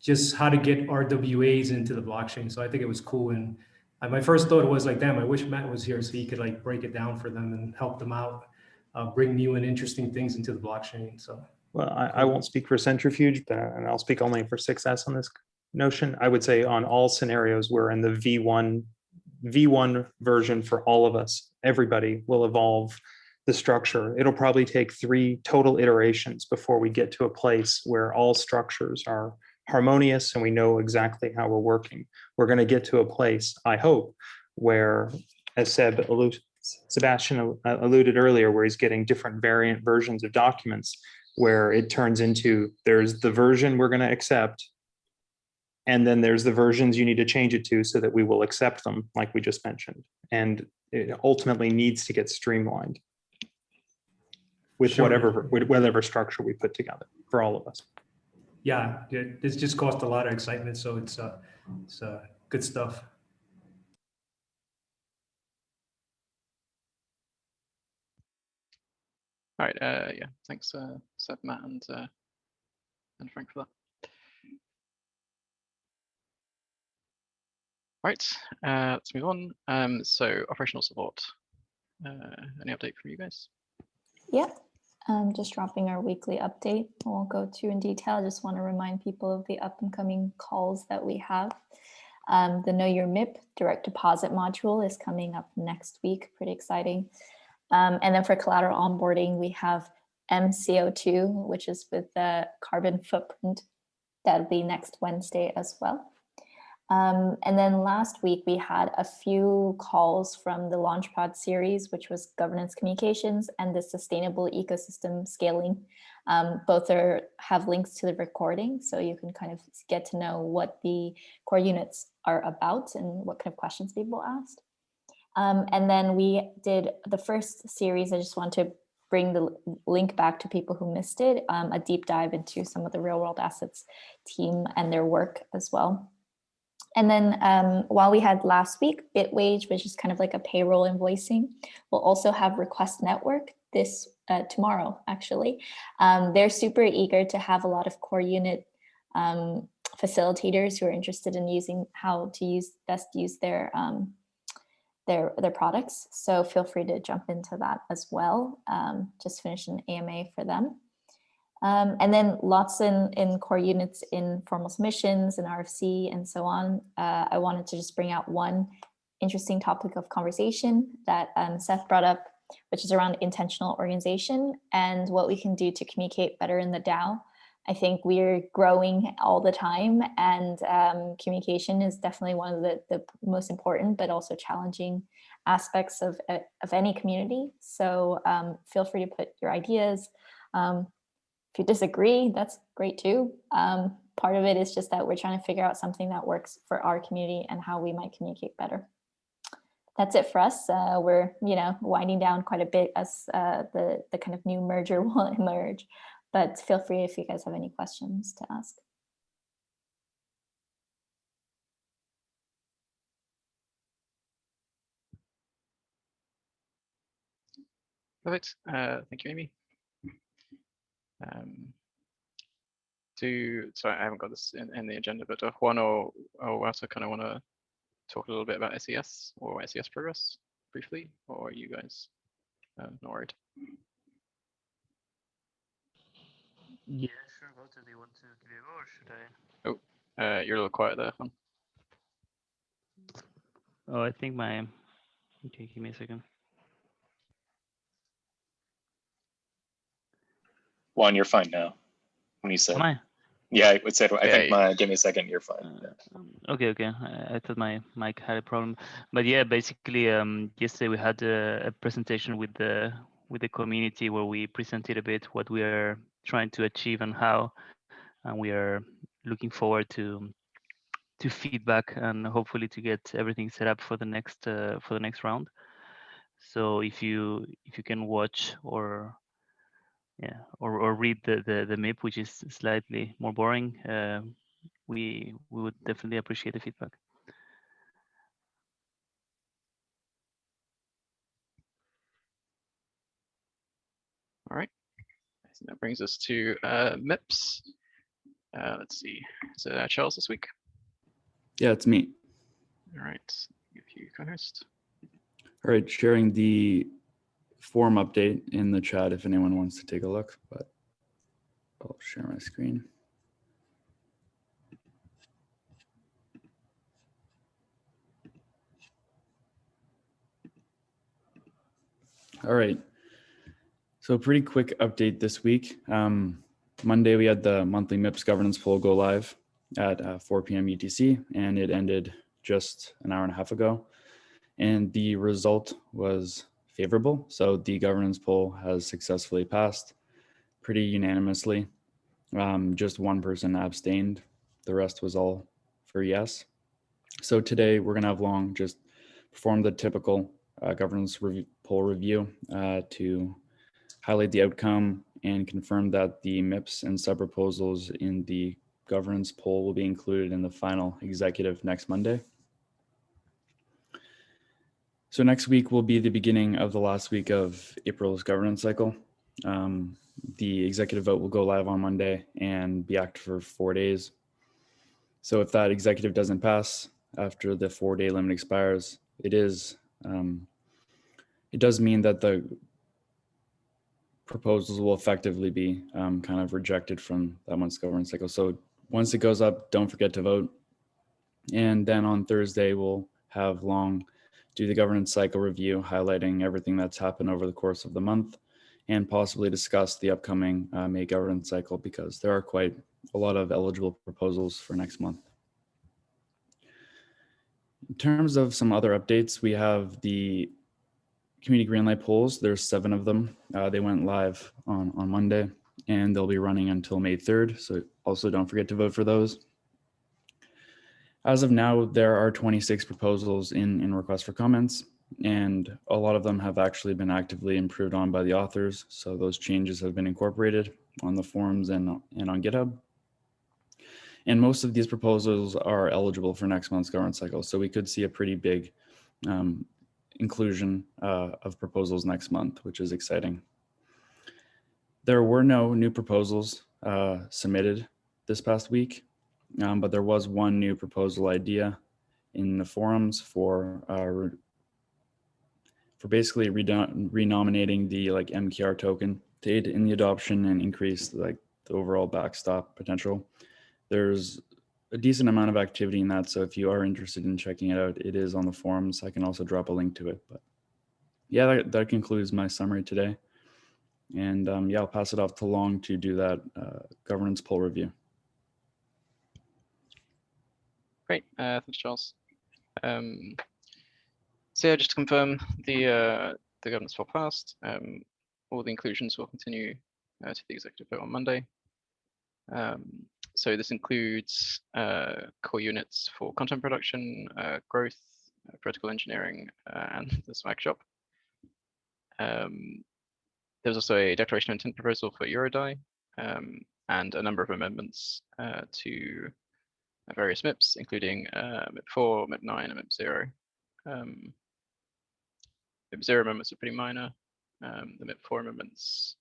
just how to get RWAs into the blockchain. So I think it was cool, and my first thought was like, damn, I wish Matt was here so he could like break it down for them and help them out. Bring new and interesting things into the blockchain. So, well, I won't speak for Centrifuge, but and I'll speak only for 6S on this notion. I would say on all scenarios, we're in the V1 version for all of us. Everybody will evolve the structure. It'll probably take 3 total iterations before we get to a place where all structures are harmonious and we know exactly how we're working. We're going to get to a place, I hope, where, as Sebastian alluded earlier, where he's getting different variant versions of documents, where it turns into there's the version we're going to accept, and then there's the versions you need to change it to so that we will accept them, like we just mentioned. And it ultimately needs to get streamlined with whatever structure we put together for all of us. Yeah, it's just caused a lot of excitement, so it's good stuff. All right, yeah, thanks, Seb, Matt, and Frank for that. All right, let's move on. So operational support. Any update from you guys? Yep, just dropping our weekly update. I won't go too in detail. I just want to remind people of the up and coming calls that we have. The Know Your MIP direct deposit module is coming up next week. Pretty exciting. And then for collateral onboarding, we have MCO2, which is with the carbon footprint that'll be next Wednesday as well. And then last week we had a few calls from the Launchpad series, which was governance communications and the sustainable ecosystem scaling. Both have links to the recording, so you can kind of get to know what the core units are about and what kind of questions people asked. And then we did the first series. I just want to bring the link back to people who missed it, a deep dive into some of the real world assets team and their work as well. And then while we had last week, Bitwage, which is kind of like a payroll invoicing, we'll also have Request Network this tomorrow, actually. They're super eager to have a lot of core unit facilitators who are interested in using how to best use their products. So feel free to jump into that as well. Just finished an AMA for them. And then lots in core units in formal submissions and RFC and so on. I wanted to just bring out one interesting topic of conversation that Seth brought up, which is around intentional organization and what we can do to communicate better in the DAO. I think we're growing all the time, and communication is definitely one of the most important but also challenging aspects of any community. So feel free to put your ideas. If you disagree, that's great too. Part of it is just that we're trying to figure out something that works for our community and how we might communicate better. That's it for us. We're winding down quite a bit as the kind of new merger will emerge. But feel free if you guys have any questions to ask. Perfect. Thank you, Amy. Sorry, I haven't got this in the agenda, but Juan or Walter kind of want to talk a little bit about SES or SES progress briefly, or are you guys not worried? Yeah, sure. Walter, do you want to give it a go, or should I? Oh, you're a little quiet there, Juan. Oh, I think okay, give me a second. Juan, you're fine now. When you said, Am I? Yeah, I would say. I think give me a second. You're fine. Okay. I thought my mic had a problem, but yeah, basically, yesterday we had a presentation with the community where we presented a bit what we are trying to achieve and how, and we are looking forward to feedback and hopefully to get everything set up for the next round. So if you can watch or read the MIP, which is slightly more boring, we would definitely appreciate the feedback. All right. I think that brings us to MIPs. Let's see. Is it Charles this week? Yeah, it's me. All right. Give you co-host. All right, sharing the form update in the chat if anyone wants to take a look, but I'll share my screen. All right, so a pretty quick update this week. Monday, we had the monthly MIPS governance poll go live at 4 p.m. UTC, and it ended just an hour and a half ago. And the result was favorable. So the governance poll has successfully passed pretty unanimously. Just one person abstained. The rest was all for yes. So today we're gonna have Long just perform the typical governance poll review to highlight the outcome and confirm that the MIPS and sub-proposals in the governance poll will be included in the final executive next Monday. So next week will be the beginning of the last week of April's governance cycle. The executive vote will go live on Monday and be active for 4 days. So if that executive doesn't pass after the 4-day limit expires, it does mean that the proposals will effectively be kind of rejected from that month's governance cycle. So once it goes up, don't forget to vote. And then on Thursday, we'll have Long do the governance cycle review, highlighting everything that's happened over the course of the month, and possibly discuss the upcoming May governance cycle, because there are quite a lot of eligible proposals for next month. In terms of some other updates, we have the community Greenlight polls. There's 7 of them. They went live on Monday, and they'll be running until May 3rd. So also don't forget to vote for those. As of now, there are 26 proposals in request for comments, and a lot of them have actually been actively improved on by the authors. So those changes have been incorporated on the forums and on GitHub. And most of these proposals are eligible for next month's governance cycle. So we could see a pretty big inclusion of proposals next month, which is exciting. There were no new proposals submitted this past week, but there was one new proposal idea in the forums for basically renominating the MKR token to aid in the adoption and increase the overall backstop potential. There's a decent amount of activity in that, so if you are interested in checking it out, it is on the forums. I can also drop a link to it. But yeah, that concludes my summary today. And yeah, I'll pass it off to Long to do that governance poll review. Great, thanks, Charles. So yeah, just to confirm, the governance poll passed. All the inclusions will continue to the executive vote on Monday. So this includes core units for content production, growth, protocol engineering, and the swag shop. There's also a declaration of intent proposal for Eurodai, and a number of amendments to various MIPs, including MIP 4, MIP 9, and MIP 0. MIP 0 amendments are pretty minor. The MIP 4 amendments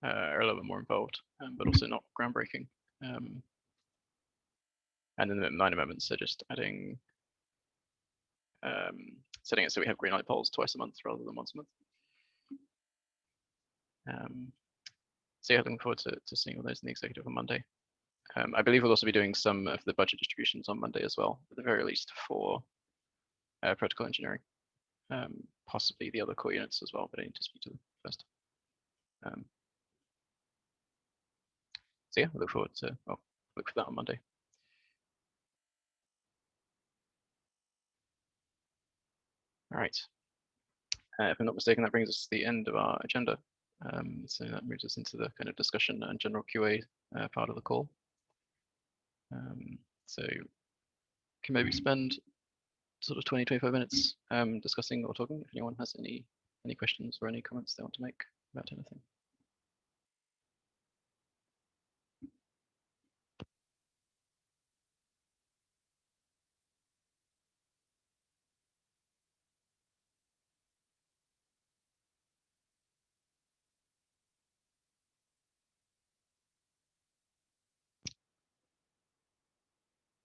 are a little bit more involved, but also not groundbreaking. And then the MIP 9 amendments are just adding, setting it so we have Greenlight polls twice a month rather than once a month. So yeah, looking forward to seeing all those in the executive on Monday. I believe we'll also be doing some of the budget distributions on Monday as well, at the very least for protocol engineering. Possibly the other core units as well, but I need to speak to them first. So yeah, I look forward to, well, look for that on Monday. All right. If I'm not mistaken, that brings us to the end of our agenda. So that moves us into the kind of discussion and general QA part of the call. So can maybe spend sort of 20-25 minutes discussing or talking if anyone has any questions or any comments they want to make about anything.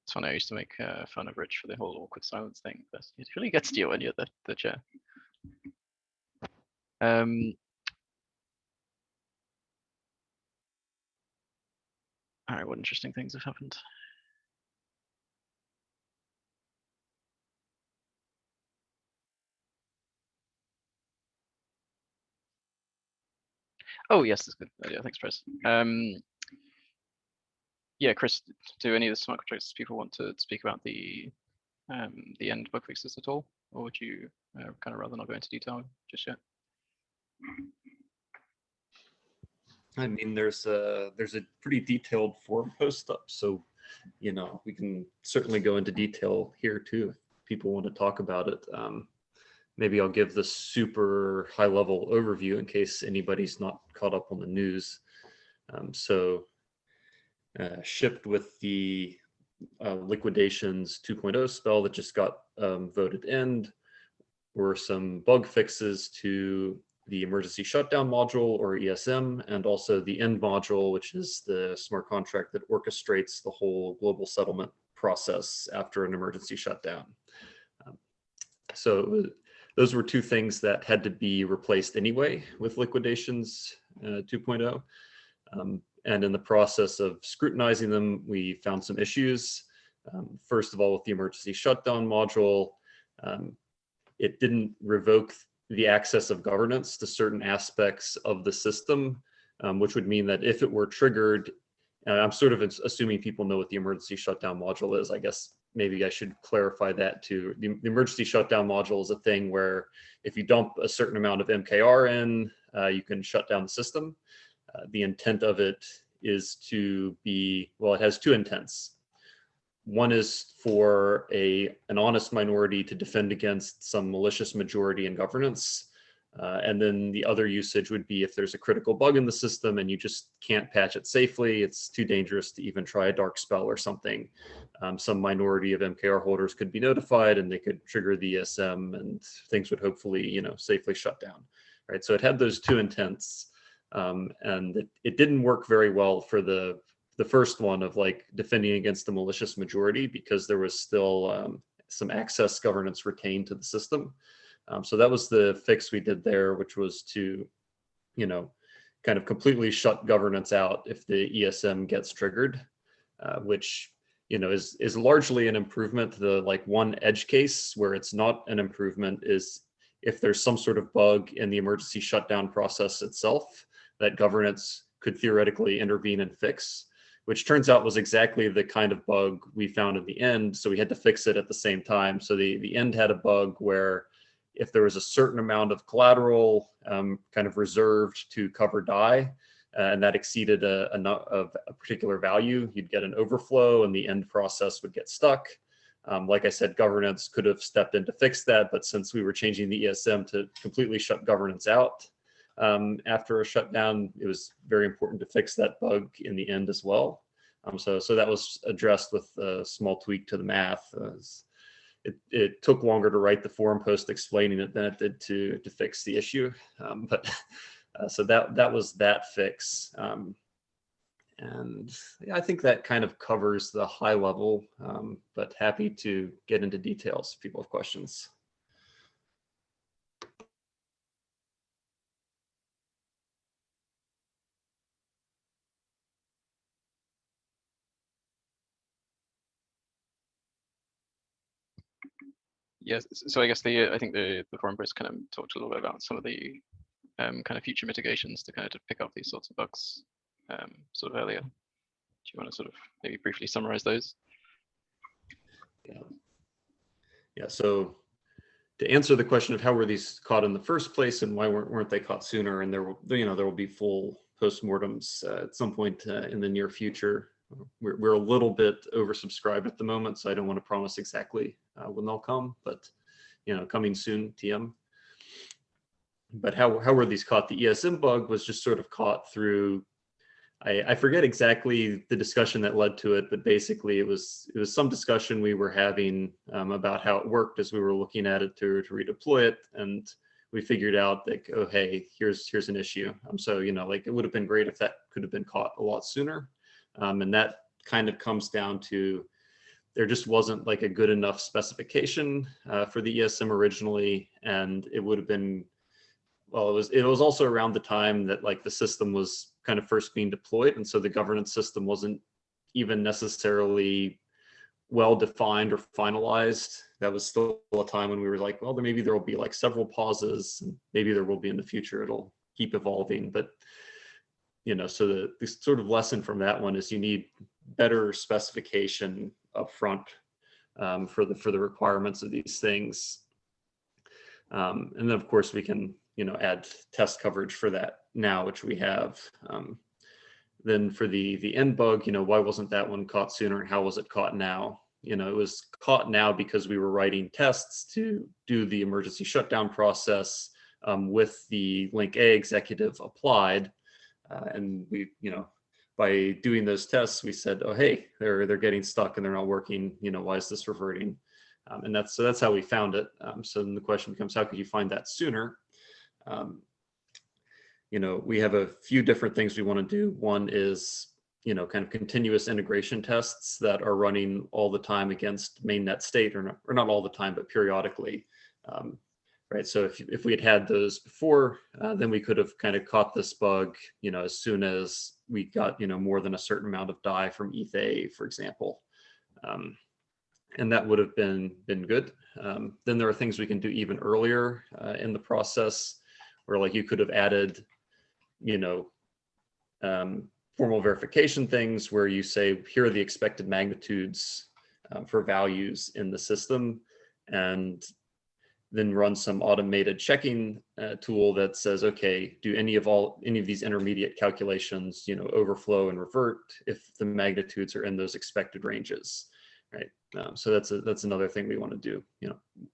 It's funny, I used to make fun of Rich for the whole awkward silence thing, but it really gets to you when you're the chair. All right, what interesting things have happened? Oh yes, that's good. Yeah, thanks, Chris. Yeah, Chris, do any of the smart contracts people want to speak about the end bug fixes at all, or would you kind of rather not go into detail just yet? I mean, there's a pretty detailed forum post up, so you know we can certainly go into detail here too if people want to talk about it. Maybe I'll give the super high level overview in case anybody's not caught up on the news. Shipped with the liquidations 2.0 spell that just got voted in were some bug fixes to the emergency shutdown module, or ESM, and also the end module, which is the smart contract that orchestrates the whole global settlement process after an emergency shutdown. So those were two things that had to be replaced anyway with liquidations 2.0. And in the process of scrutinizing them, we found some issues. First of all, with the emergency shutdown module, it didn't revoke the access of governance to certain aspects of the system, which would mean that if it were triggered, I'm sort of assuming people know what the emergency shutdown module is. I guess maybe I should clarify that too. The emergency shutdown module is a thing where if you dump a certain amount of MKR in, you can shut down the system. The intent of it is to be, well, it has two intents. One is for an honest minority to defend against some malicious majority in governance. And then the other usage would be if there's a critical bug in the system and you just can't patch it safely, it's too dangerous to even try a dark spell or something. Some minority of MKR holders could be notified and they could trigger the ESM and things would hopefully, safely shut down, right? So it had those two intents, and it didn't work very well for the first one of like defending against the malicious majority because there was still some access governance retained to the system. So that was the fix we did there, which was to, kind of completely shut governance out if the ESM gets triggered, which, is largely an improvement. The like one edge case where it's not an improvement is if there's some sort of bug in the emergency shutdown process itself that governance could theoretically intervene and fix, which turns out was exactly the kind of bug we found in the end. So we had to fix it at the same time. So the end had a bug where if there was a certain amount of collateral kind of reserved to cover DAI, and that exceeded a particular value, you'd get an overflow and the end process would get stuck. Like I said, governance could have stepped in to fix that, but since we were changing the ESM to completely shut governance out after a shutdown, it was very important to fix that bug in the end as well. So that was addressed with a small tweak to the math. It took longer to write the forum post explaining it than it did to fix the issue. So that was that fix. And yeah, I think that kind of covers the high level, but happy to get into details if people have questions. Yes, so I guess I think the forum post kind of talked a little bit about some of the kind of future mitigations to kind of pick up these sorts of bugs sort of earlier. Do you want to sort of maybe briefly summarize those? Yeah. So to answer the question of how were these caught in the first place and why weren't they caught sooner, and there will be full postmortems at some point in the near future. We're a little bit oversubscribed at the moment, so I don't want to promise exactly when they'll come, but coming soon, TM. But how were these caught? The ESM bug was just sort of caught through, I forget exactly the discussion that led to it, but basically it was some discussion we were having about how it worked as we were looking at it to redeploy it, and we figured out like, oh hey, here's an issue. So like it would have been great if that could have been caught a lot sooner. And that kind of comes down to there just wasn't like a good enough specification for the ESM originally, and it would have been, well, it was also around the time that like the system was kind of first being deployed, and so the governance system wasn't even necessarily well defined or finalized. That was still a time when we were like, well, maybe there will be like several pauses, and maybe there will be in the future. It'll keep evolving, but so the sort of lesson from that one is you need better specification up front for the requirements of these things. And then of course we can, add test coverage for that now, which we have. Then for the end bug, why wasn't that one caught sooner and how was it caught now? It was caught now because we were writing tests to do the emergency shutdown process with the link A executive applied. And we, by doing those tests, we said, oh, hey, they're getting stuck and they're not working. Why is this reverting? And that's how we found it. So then the question becomes, how could you find that sooner? We have a few different things we want to do. One is, kind of continuous integration tests that are running all the time against mainnet state, or not all the time, but periodically. Right. So if we had those before, then we could have kind of caught this bug, as soon as we got, more than a certain amount of DAI from ETH, for example. And that would have been good. Then there are things we can do even earlier in the process, where like you could have added, formal verification things where you say, here are the expected magnitudes for values in the system, and then run some automated checking tool that says, okay, do any of these intermediate calculations, overflow and revert if the magnitudes are in those expected ranges, right? So that's another thing we want to do.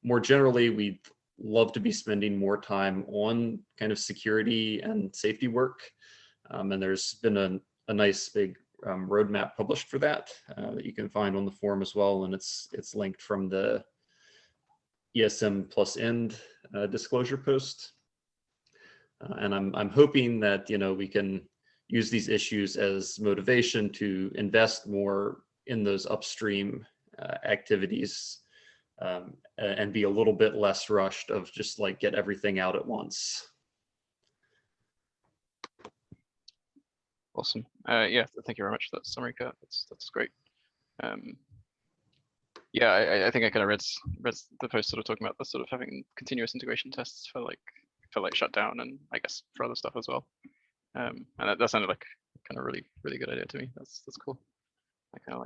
More generally, we'd love to be spending more time on kind of security and safety work, and there's been a nice big roadmap published for that that you can find on the forum as well, and it's linked from the ESM plus end disclosure post. And I'm hoping that we can use these issues as motivation to invest more in those upstream activities, and be a little bit less rushed of just like get everything out at once. Awesome. Yeah, thank you very much for that summary, Kurt. That's great. Yeah, I think I kind of read the post sort of talking about the sort of having continuous integration tests for like Shutdown, and I guess for other stuff as well. And that sounded like kind of really good idea to me. That's cool. I kind of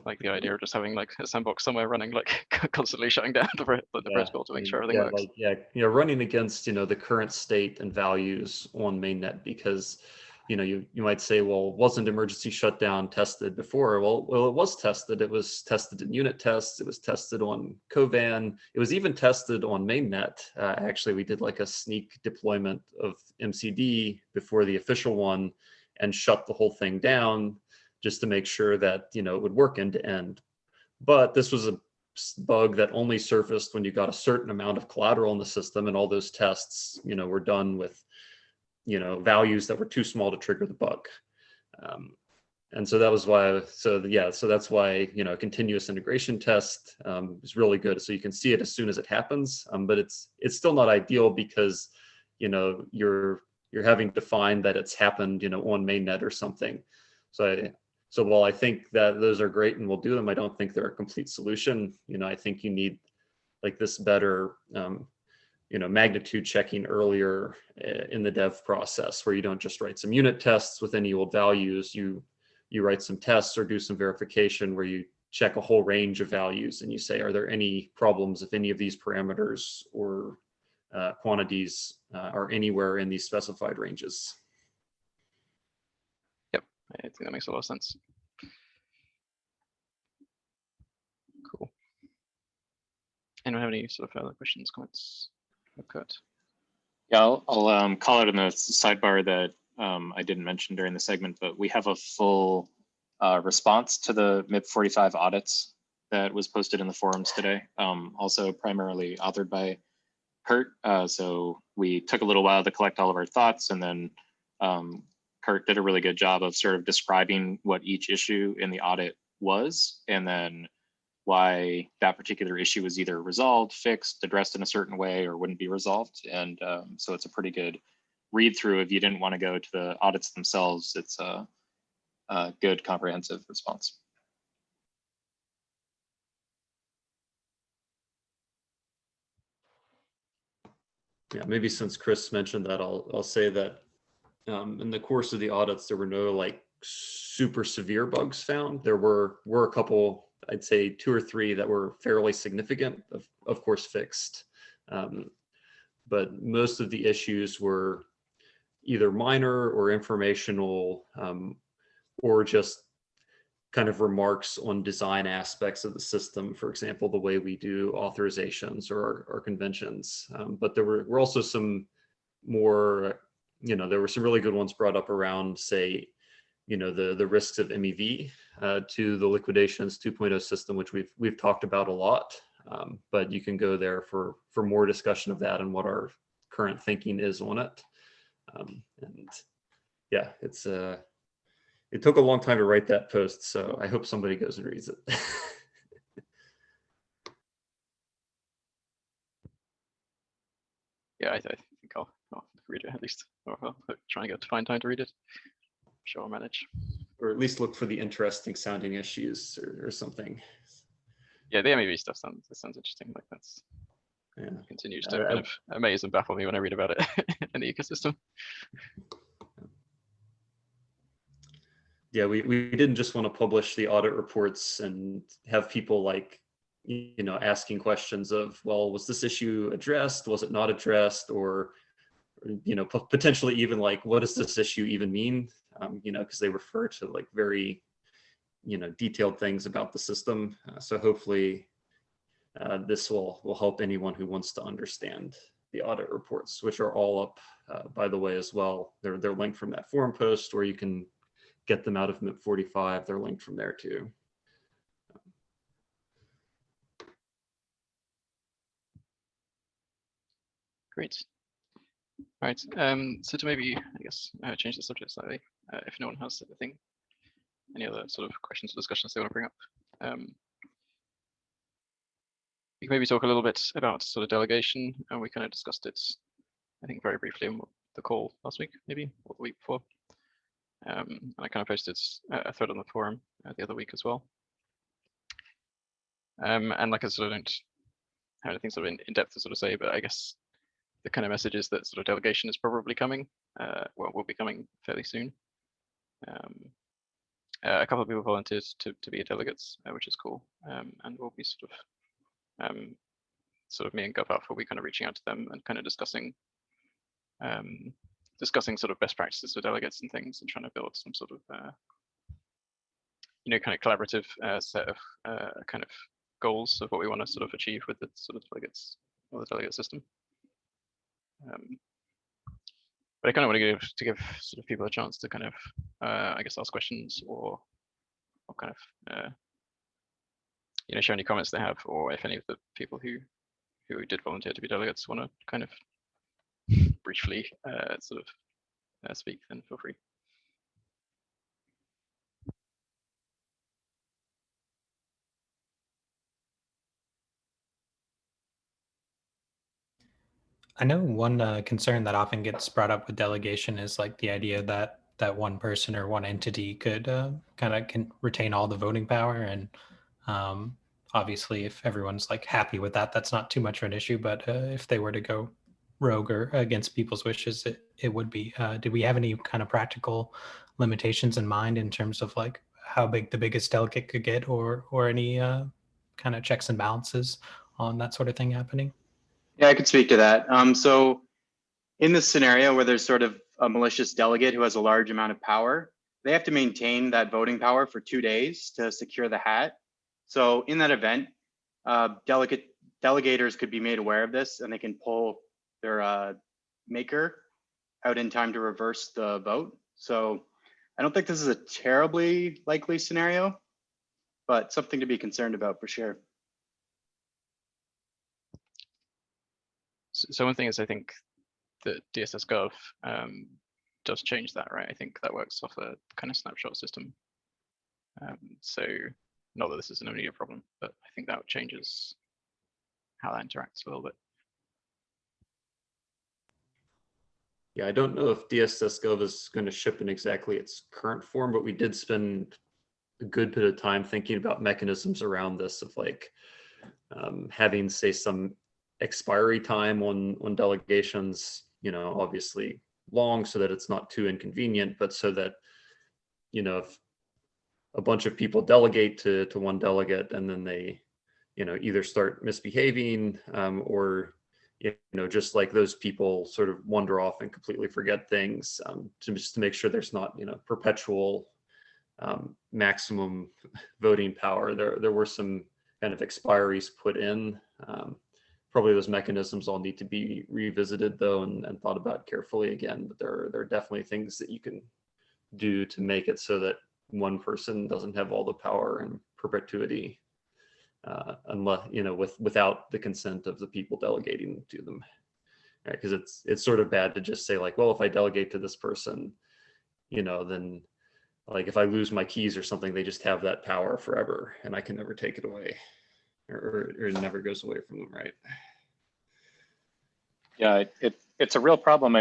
like the idea of just having like a sandbox somewhere running, like constantly shutting down the protocol to make sure everything works. Running against the current state and values on mainnet, because you might say, well, wasn't emergency shutdown tested before? Well, it was tested. It was tested in unit tests. It was tested on Kovan. It was even tested on mainnet. Actually, we did like a sneak deployment of MCD before the official one and shut the whole thing down just to make sure that it would work end to end. But this was a bug that only surfaced when you got a certain amount of collateral in the system, and all those tests were done with values that were too small to trigger the bug. And so that was why, so that's why, a continuous integration test is really good. So you can see it as soon as it happens, but it's still not ideal because, you're having to find that it's happened, on mainnet or something. So while I think that those are great and we'll do them, I don't think they're a complete solution. I think you need like this better, magnitude checking earlier in the dev process, where you don't just write some unit tests with any old values. You write some tests or do some verification where you check a whole range of values and you say, are there any problems if any of these parameters or quantities are anywhere in these specified ranges? Yep, I think that makes a lot of sense. Cool. Anyone have any sort of further questions, comments? Kurt? Yeah, I'll call out in the sidebar that I didn't mention during the segment, but we have a full response to the MIP 45 audits that was posted in the forums today, also primarily authored by Kurt. So we took a little while to collect all of our thoughts, and then Kurt did a really good job of sort of describing what each issue in the audit was, and then why that particular issue was either resolved, fixed, addressed in a certain way, or wouldn't be resolved. And so it's a pretty good read through. If you didn't want to go to the audits themselves, it's a good comprehensive response. Yeah, maybe since Chris mentioned that, I'll say that in the course of the audits, there were no like super severe bugs found. There were a couple, I'd say 2 or 3 that were fairly significant, of course fixed. But most of the issues were either minor or informational, or just kind of remarks on design aspects of the system. For example, the way we do authorizations or our conventions. But there were also some more, there were some really good ones brought up around, say, the risks of MEV to the liquidations 2.0 system, which we've talked about a lot. But you can go there for more discussion of that and what our current thinking is on it. And yeah, it took a long time to write that post, so I hope somebody goes and reads it. Yeah, I think I'll read it at least, or I'll try and find time to read it. Sure, I'll manage. Or at least look for the interesting sounding issues or something. Yeah, the MEV stuff sounds interesting. Like that's continues to kind of amaze and baffle me when I read about it in the ecosystem. yeah, we didn't just want to publish the audit reports and have people like, you know, asking questions of, well, was this issue addressed? Was it not addressed? Or, you know, potentially even like, what does this issue even mean? You know, because they refer to like very, you know, detailed things about the system. So hopefully this will help anyone who wants to understand the audit reports, which are all up, by the way, as well. They're linked from that forum post, or you can get them out of MIP 45. They're linked from there too. Great. All right. So to maybe, I guess, change the subject slightly, if no one has anything, any other sort of questions or discussions they want to bring up. We can maybe talk a little bit about sort of delegation, and we kind of discussed it, I think, very briefly on the call last week, maybe, or the week before. And I kind of posted a thread on the forum the other week as well. And like I sort of don't have anything sort of in depth to sort of say, but I guess the kind of message is that sort of delegation is probably coming, well, will be coming fairly soon. A couple of people volunteered to be delegates, which is cool, and we'll be sort of me and GovAlpha will be kind of reaching out to them and kind of discussing sort of best practices for delegates and things, and trying to build some sort of you know, kind of collaborative set of kind of goals of what we want to sort of achieve with the sort of delegates or the delegate system. But I kind of want to give sort of people a chance to kind of I guess ask questions or kind of you know, share any comments they have, or if any of the people who did volunteer to be delegates want to kind of briefly sort of speak, then feel free. I know one concern that often gets brought up with delegation is like the idea that one person or one entity could kind of can retain all the voting power. And obviously, if everyone's like happy with that, that's not too much of an issue. But if they were to go rogue or against people's wishes, it would be. Did we have any kind of practical limitations in mind in terms of like how big the biggest delegate could get, or any kind of checks and balances on that sort of thing happening? Yeah, I could speak to that. So in this scenario where there's sort of a malicious delegate who has a large amount of power, they have to maintain that voting power for 2 days to secure the hat. So in that event, delegators could be made aware of this, and they can pull their maker out in time to reverse the vote. So I don't think this is a terribly likely scenario, but something to be concerned about for sure. So one thing is, I think that DSS Gov does change that, right? I think that works off a kind of snapshot system. So not that this is an immediate problem, but I think that changes how that interacts a little bit. Yeah, I don't know if DSS Gov is going to ship in exactly its current form, but we did spend a good bit of time thinking about mechanisms around this, of like having, say, some expiry time on delegations, you know, obviously long, so that it's not too inconvenient, but so that, you know, if a bunch of people delegate to one delegate and then they, you know, either start misbehaving or, you know, just like those people sort of wander off and completely forget things, just to make sure there's not, you know, perpetual maximum voting power. There were some kind of expiries put in. Probably those mechanisms all need to be revisited though, and thought about carefully again. But there are definitely things that you can do to make it so that one person doesn't have all the power in perpetuity, unless, you know, without the consent of the people delegating to them. Because right? It's sort of bad to just say like, well, if I delegate to this person, you know, then like if I lose my keys or something, they just have that power forever and I can never take it away, or it never goes away from them, right? Yeah, it's a real problem.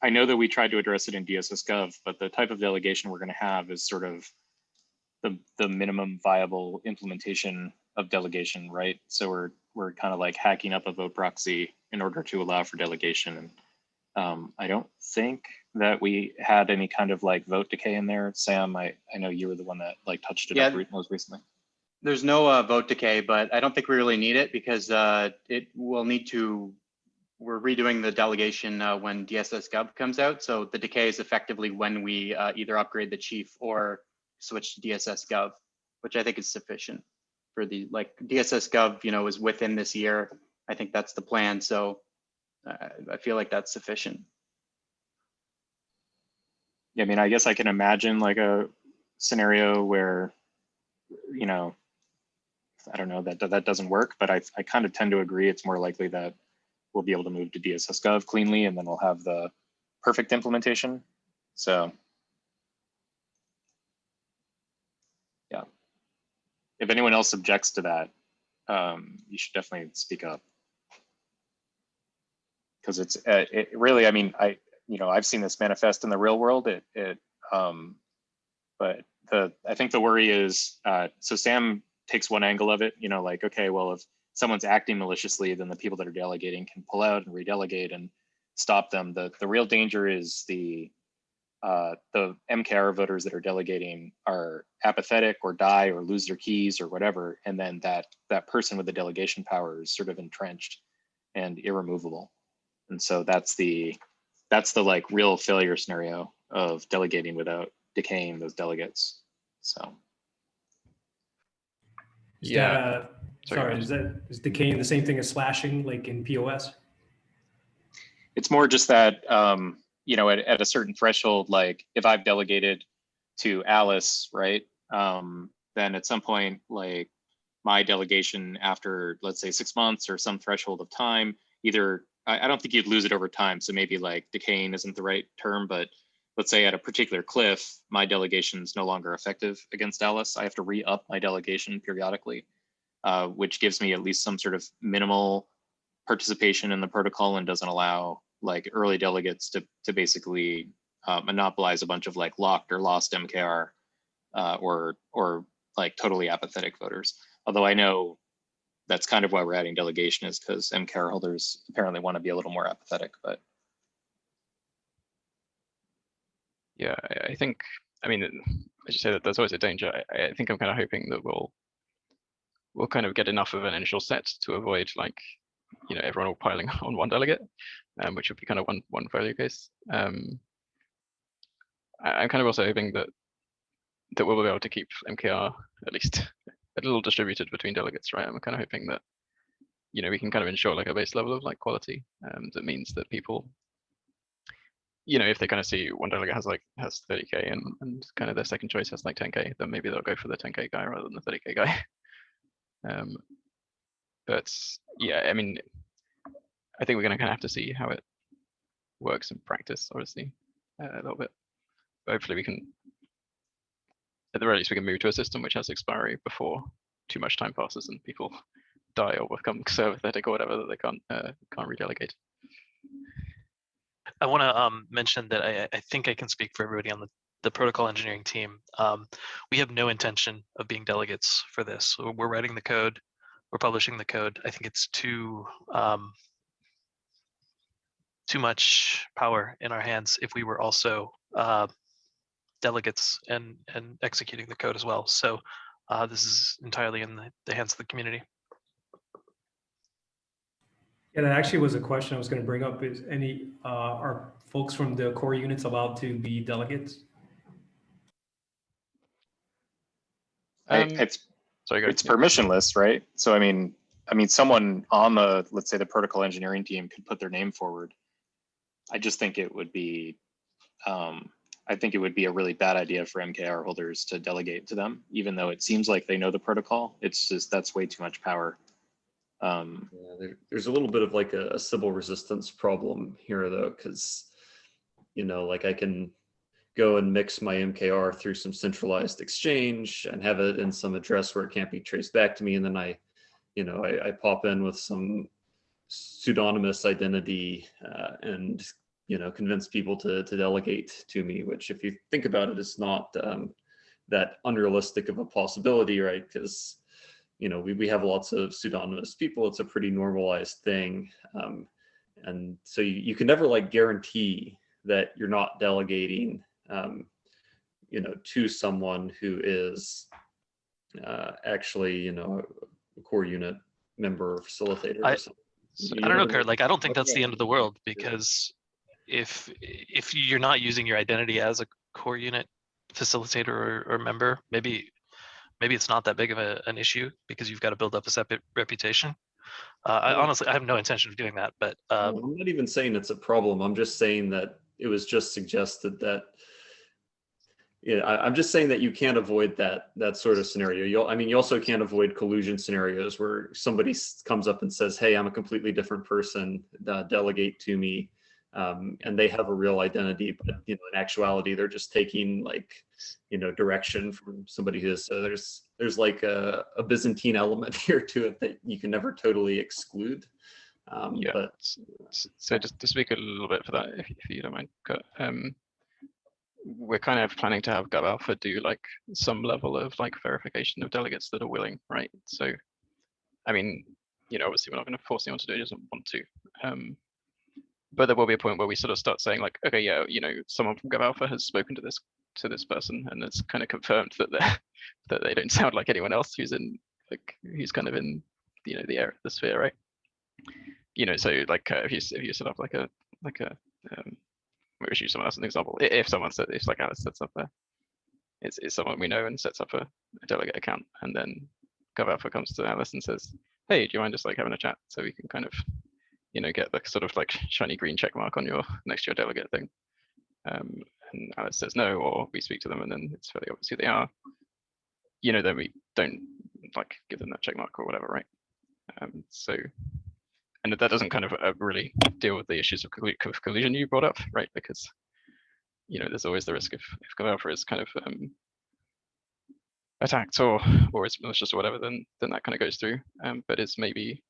I know that we tried to address it in DSS Gov, but the type of delegation we're going to have is sort of the minimum viable implementation of delegation, right? So we're kind of like hacking up a vote proxy in order to allow for delegation. And I don't think that we had any kind of like vote decay in there. Sam, I know you were the one that like touched it up most recently. There's no vote decay, but I don't think we really need it because it will need to, we're redoing the delegation when DSS Gov comes out. So the decay is effectively when we either upgrade the chief or switch to DSS Gov, which I think is sufficient for the, like DSS Gov, you know, is within this year. I think that's the plan. So I feel like that's sufficient. Yeah, I mean, I guess I can imagine like a scenario where, you know, I don't know, that doesn't work, but I kind of tend to agree it's more likely that we'll be able to move to DSS Gov cleanly and then we'll have the perfect implementation. So yeah, if anyone else objects to that, you should definitely speak up. Because it's it really, I mean, I've seen this manifest in the real world. But I think the worry is, so Sam takes one angle of it, you know, like, okay, well, if someone's acting maliciously, then the people that are delegating can pull out and redelegate and stop them. The real danger is the MKR voters that are delegating are apathetic or die or lose their keys or whatever, and then that person with the delegation power is sort of entrenched and irremovable. And so that's the like real failure scenario of delegating without decaying those delegates. So yeah, is decaying the same thing as slashing, like in POS? It's more just that you know, at a certain threshold, like if I've delegated to Alice, right, then at some point, like my delegation after, let's say 6 months or some threshold of time, either I don't think you'd lose it over time. So maybe like decaying isn't the right term, but let's say at a particular cliff, my delegation is no longer effective against Alice. I have to re-up my delegation periodically, which gives me at least some sort of minimal participation in the protocol and doesn't allow like early delegates to basically monopolize a bunch of like locked or lost MKR or like totally apathetic voters. Although I know that's kind of why we're adding delegation, is because MKR holders apparently want to be a little more apathetic. But yeah, I think, I mean, as you say, that there's always a danger. I think I'm kind of hoping that we'll kind of get enough of an initial set to avoid like, you know, everyone all piling on one delegate, which would be kind of one failure case. I'm kind of also hoping that we'll be able to keep MKR at least a little distributed between delegates, right? I'm kind of hoping that, you know, we can kind of ensure like a base level of like quality. That means that people, you know, if they kind of see one delegate has 30K and kind of their second choice has like 10K, then maybe they'll go for the 10K guy rather than the 30K guy. But yeah, I mean, I think we're going to kind of have to see how it works in practice, obviously, a little bit. But hopefully we can, at the very least, we can move to a system which has expiry before too much time passes and people die or become sympathetic or whatever, that they can't redelegate. I want to mention that I think I can speak for everybody on the protocol engineering team. We have no intention of being delegates for this. We're writing the code, we're publishing the code. I think it's too much power in our hands if we were also delegates and executing the code as well. So this is entirely in the hands of the community. Yeah, that actually was a question I was going to bring up. Is are folks from the core units allowed to be delegates? It's permissionless, right? So I mean, someone on the, let's say the protocol engineering team could put their name forward. I just think it would be, I think it would be a really bad idea for MKR holders to delegate to them, even though it seems like they know the protocol. It's just, that's way too much power. Yeah, there's a little bit of like a Sybil resistance problem here though, because, you know, like I can go and mix my MKR through some centralized exchange and have it in some address where it can't be traced back to me. And then I pop in with some pseudonymous identity and, you know, convince people to delegate to me, which if you think about it, is not that unrealistic of a possibility, right? Because, you know, we have lots of pseudonymous people. It's a pretty normalized thing. And so you can never like guarantee that you're not delegating, to someone who is actually, a core unit member or facilitator or something. I don't know, Kurt. Like, I don't think that's the end of the world, because if you're not using your identity as a core unit facilitator or member, maybe it's not that big of an issue, because you've got to build up a separate reputation. I honestly, I have no intention of doing that, but I'm not even saying it's a problem. I'm just saying that it was just suggested that. Yeah, I'm just saying that you can't avoid that sort of scenario. You also can't avoid collusion scenarios where somebody comes up and says, "Hey, I'm a completely different person. Delegate to me," and they have a real identity, but in actuality, they're just taking direction from somebody who is. So there's like a Byzantine element here to it that you can never totally exclude. But so just to speak a little bit for that, if you don't mind, Kurt, we're kind of planning to have GovAlpha do like some level of like verification of delegates that are willing, right? So, I mean, obviously we're not going to force anyone to do it who doesn't want to. But there will be a point where we sort of start saying like, okay, yeah, someone from GovAlpha has spoken to this person, and it's kind of confirmed that they don't sound like anyone else who's kind of in the sphere, right? So like if you set up like a we'll use someone else as an example. If like Alice sets up it's someone we know and sets up a delegate account, and then GovAlpha comes to Alice and says, "Hey, do you mind just like having a chat so we can kind of, get the sort of like shiny green check mark on your next to your delegate thing?" And Alice says no, or we speak to them and then it's fairly obvious who they are. Then we don't like give them that check mark or whatever, right? And that doesn't kind of really deal with the issues of collusion you brought up, right? Because there's always the risk if GovAlpha is kind of attacked or it's malicious or whatever, then that kind of goes through. But it's maybe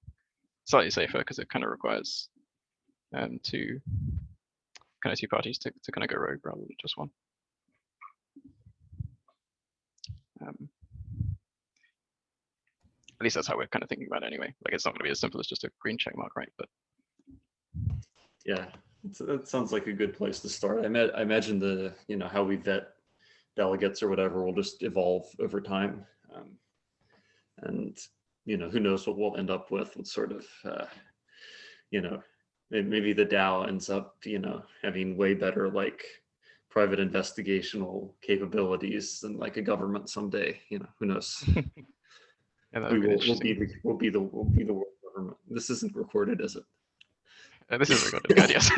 slightly safer because it kind of requires two parties to kind of go rogue rather than just one. At least that's how we're kind of thinking about it anyway. Like, it's not going to be as simple as just a green check mark, right? But yeah, that sounds like a good place to start. I imagine the how we vet delegates or whatever will just evolve over time, and who knows what we'll end up with. What sort of maybe the DAO ends up having way better like private investigational capabilities than like a government someday. Who knows. Yeah, we'll be the world government. This isn't recorded, is it? This is recorded, God, yes.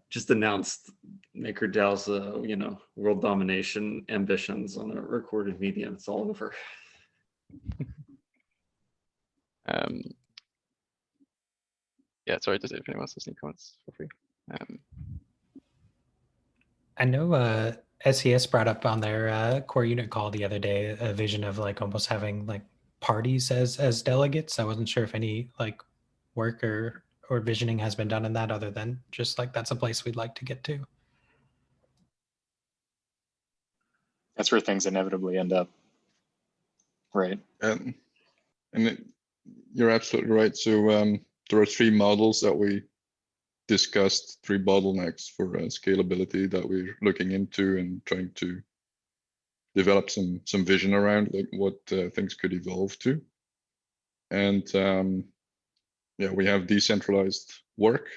Just announced MakerDAO's world domination ambitions on a recorded medium. It's all over. Yeah, sorry, if anyone wants to see comments, feel free. I know SES brought up on their core unit call the other day a vision of like almost having like parties as delegates. I wasn't sure if any like work or visioning has been done in that, other than just like that's a place we'd like to get to. That's where things inevitably end up, right? And you're absolutely right. So there are three models that we discussed, three bottlenecks for scalability that we're looking into and trying to develop some vision around, like what things could evolve to. And yeah, we have decentralized work,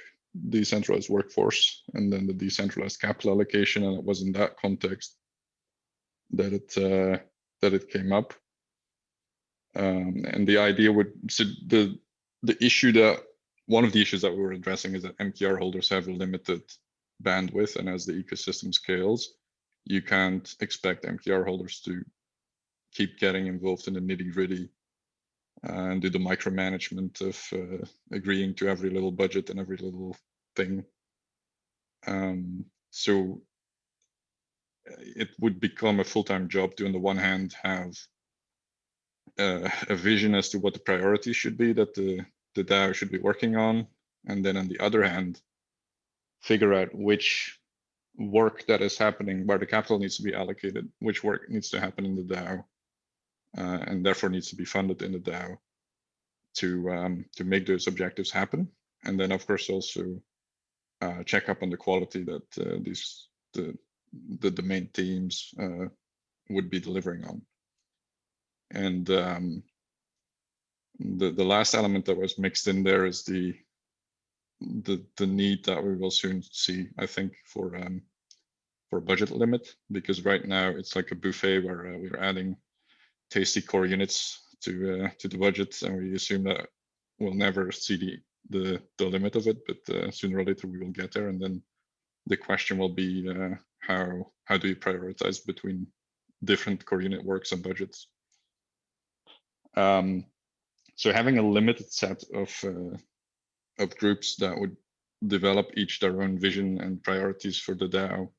decentralized workforce, and then the decentralized capital allocation. And it was in that context that it came up. And the idea would, so the issue that, one of the issues that we were addressing is that MTR holders have a limited bandwidth, and as the ecosystem scales, you can't expect MTR holders to keep getting involved in the nitty-gritty and do the micromanagement of agreeing to every little budget and every little thing. So it would become a full-time job to, on the one hand, have a vision as to what the priorities should be that the DAO should be working on, and then on the other hand, figure out which work that is happening, where the capital needs to be allocated, which work needs to happen in the DAO, and therefore needs to be funded in the DAO to make those objectives happen. and then of course also check up on the quality that the main teams would be delivering on. And the last element that was mixed in there is the need that we will soon see, I think, for budget limit, because right now it's like a buffet where we're adding tasty core units to the budget, and we assume that we'll never see the limit of it, but sooner or later we will get there, and then the question will be how do you prioritize between different core unit works and budgets. So having a limited set of groups that would develop each their own vision and priorities for the DAO,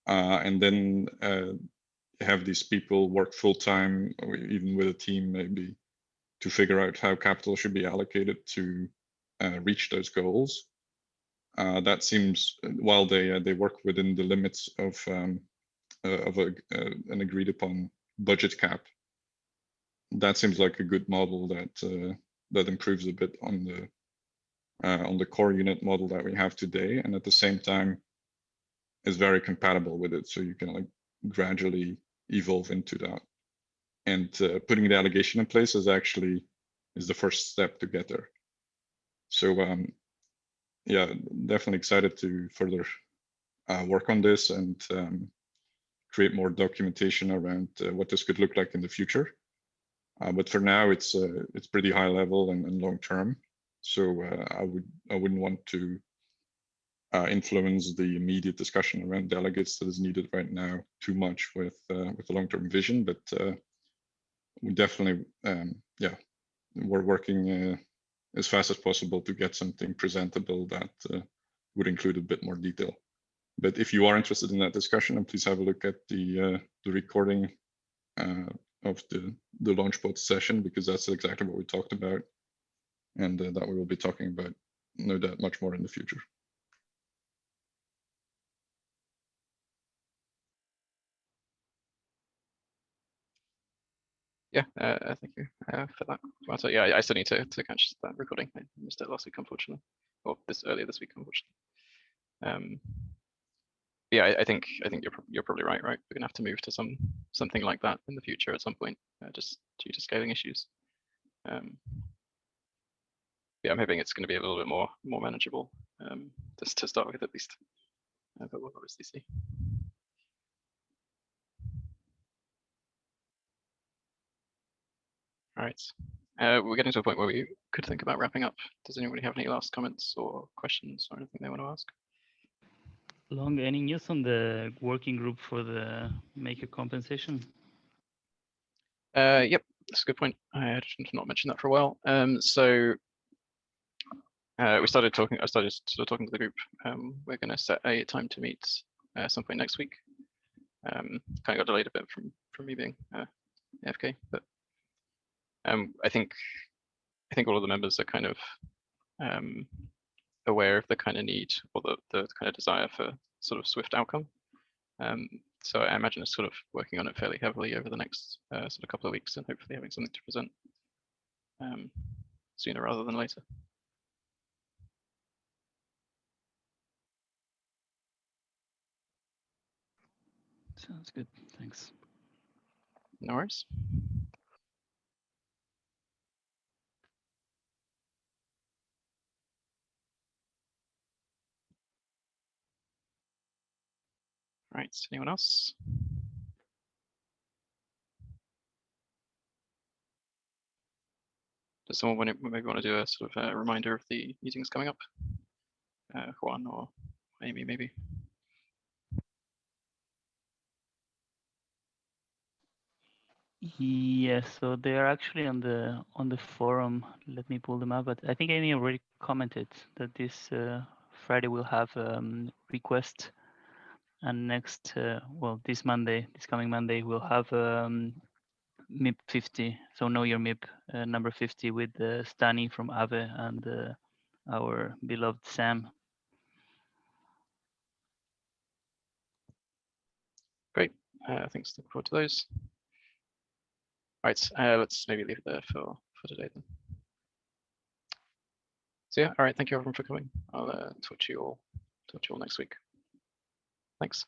and then have these people work full time, or even with a team maybe, to figure out how capital should be allocated to reach those goals. That seems, while they work within the limits of an agreed upon budget cap, that seems like a good model that improves a bit on the core unit model that we have today, and at the same time is very compatible with it, so you can like gradually evolve into that. And putting the allegation in place is the first step to get there. So yeah, definitely excited to further work on this and create more documentation around what this could look like in the future. But for now, it's pretty high level and long term. So I wouldn't want to influence the immediate discussion around delegates that is needed right now too much with the long-term vision. But we definitely, yeah, we're working as fast as possible to get something presentable that would include a bit more detail. But if you are interested in that discussion, then please have a look at the recording of the Launchpad session, because that's exactly what we talked about, and that we will be talking about, no doubt, much more in the future. Yeah, thank you for that. Well, so yeah, I still need to catch that recording. I missed it last week, unfortunately, or earlier this week, unfortunately. Yeah, I think you're probably right. We're gonna have to move to something like that in the future at some point, just due to scaling issues. Yeah, I'm hoping it's going to be a little bit more manageable, just to start with at least. But we'll obviously see. All right, we're getting to a point where we could think about wrapping up. Does anybody have any last comments or questions or anything they want to ask? Long, any news on the working group for the maker compensation? Yep, that's a good point. I had not mentioned that for a while. So I started talking to the group. We're going to set a time to meet some point next week. Kind of got delayed a bit from me being AFK, but I think all of the members are kind of aware of the kind of need or the kind of desire for sort of swift outcome. So I imagine it's sort of working on it fairly heavily over the next sort of couple of weeks, and hopefully having something to present sooner rather than later. Sounds good. Thanks. No worries. All right, anyone else? Does someone maybe want to do a sort of a reminder of the meetings coming up? Juan or Amy, maybe. Yes, so they're actually on the forum. Let me pull them up. But I think Amy already commented that this Friday we'll have request, and next this coming Monday we'll have MIP 50. So know your MIP number 50 with Stani from Aave and our beloved Sam. Great. Thanks. Looking forward to those. All right, let's maybe leave it there for today then. So So yeah, all right. Thank you everyone for coming. I'll talk to you all next week. Thanks.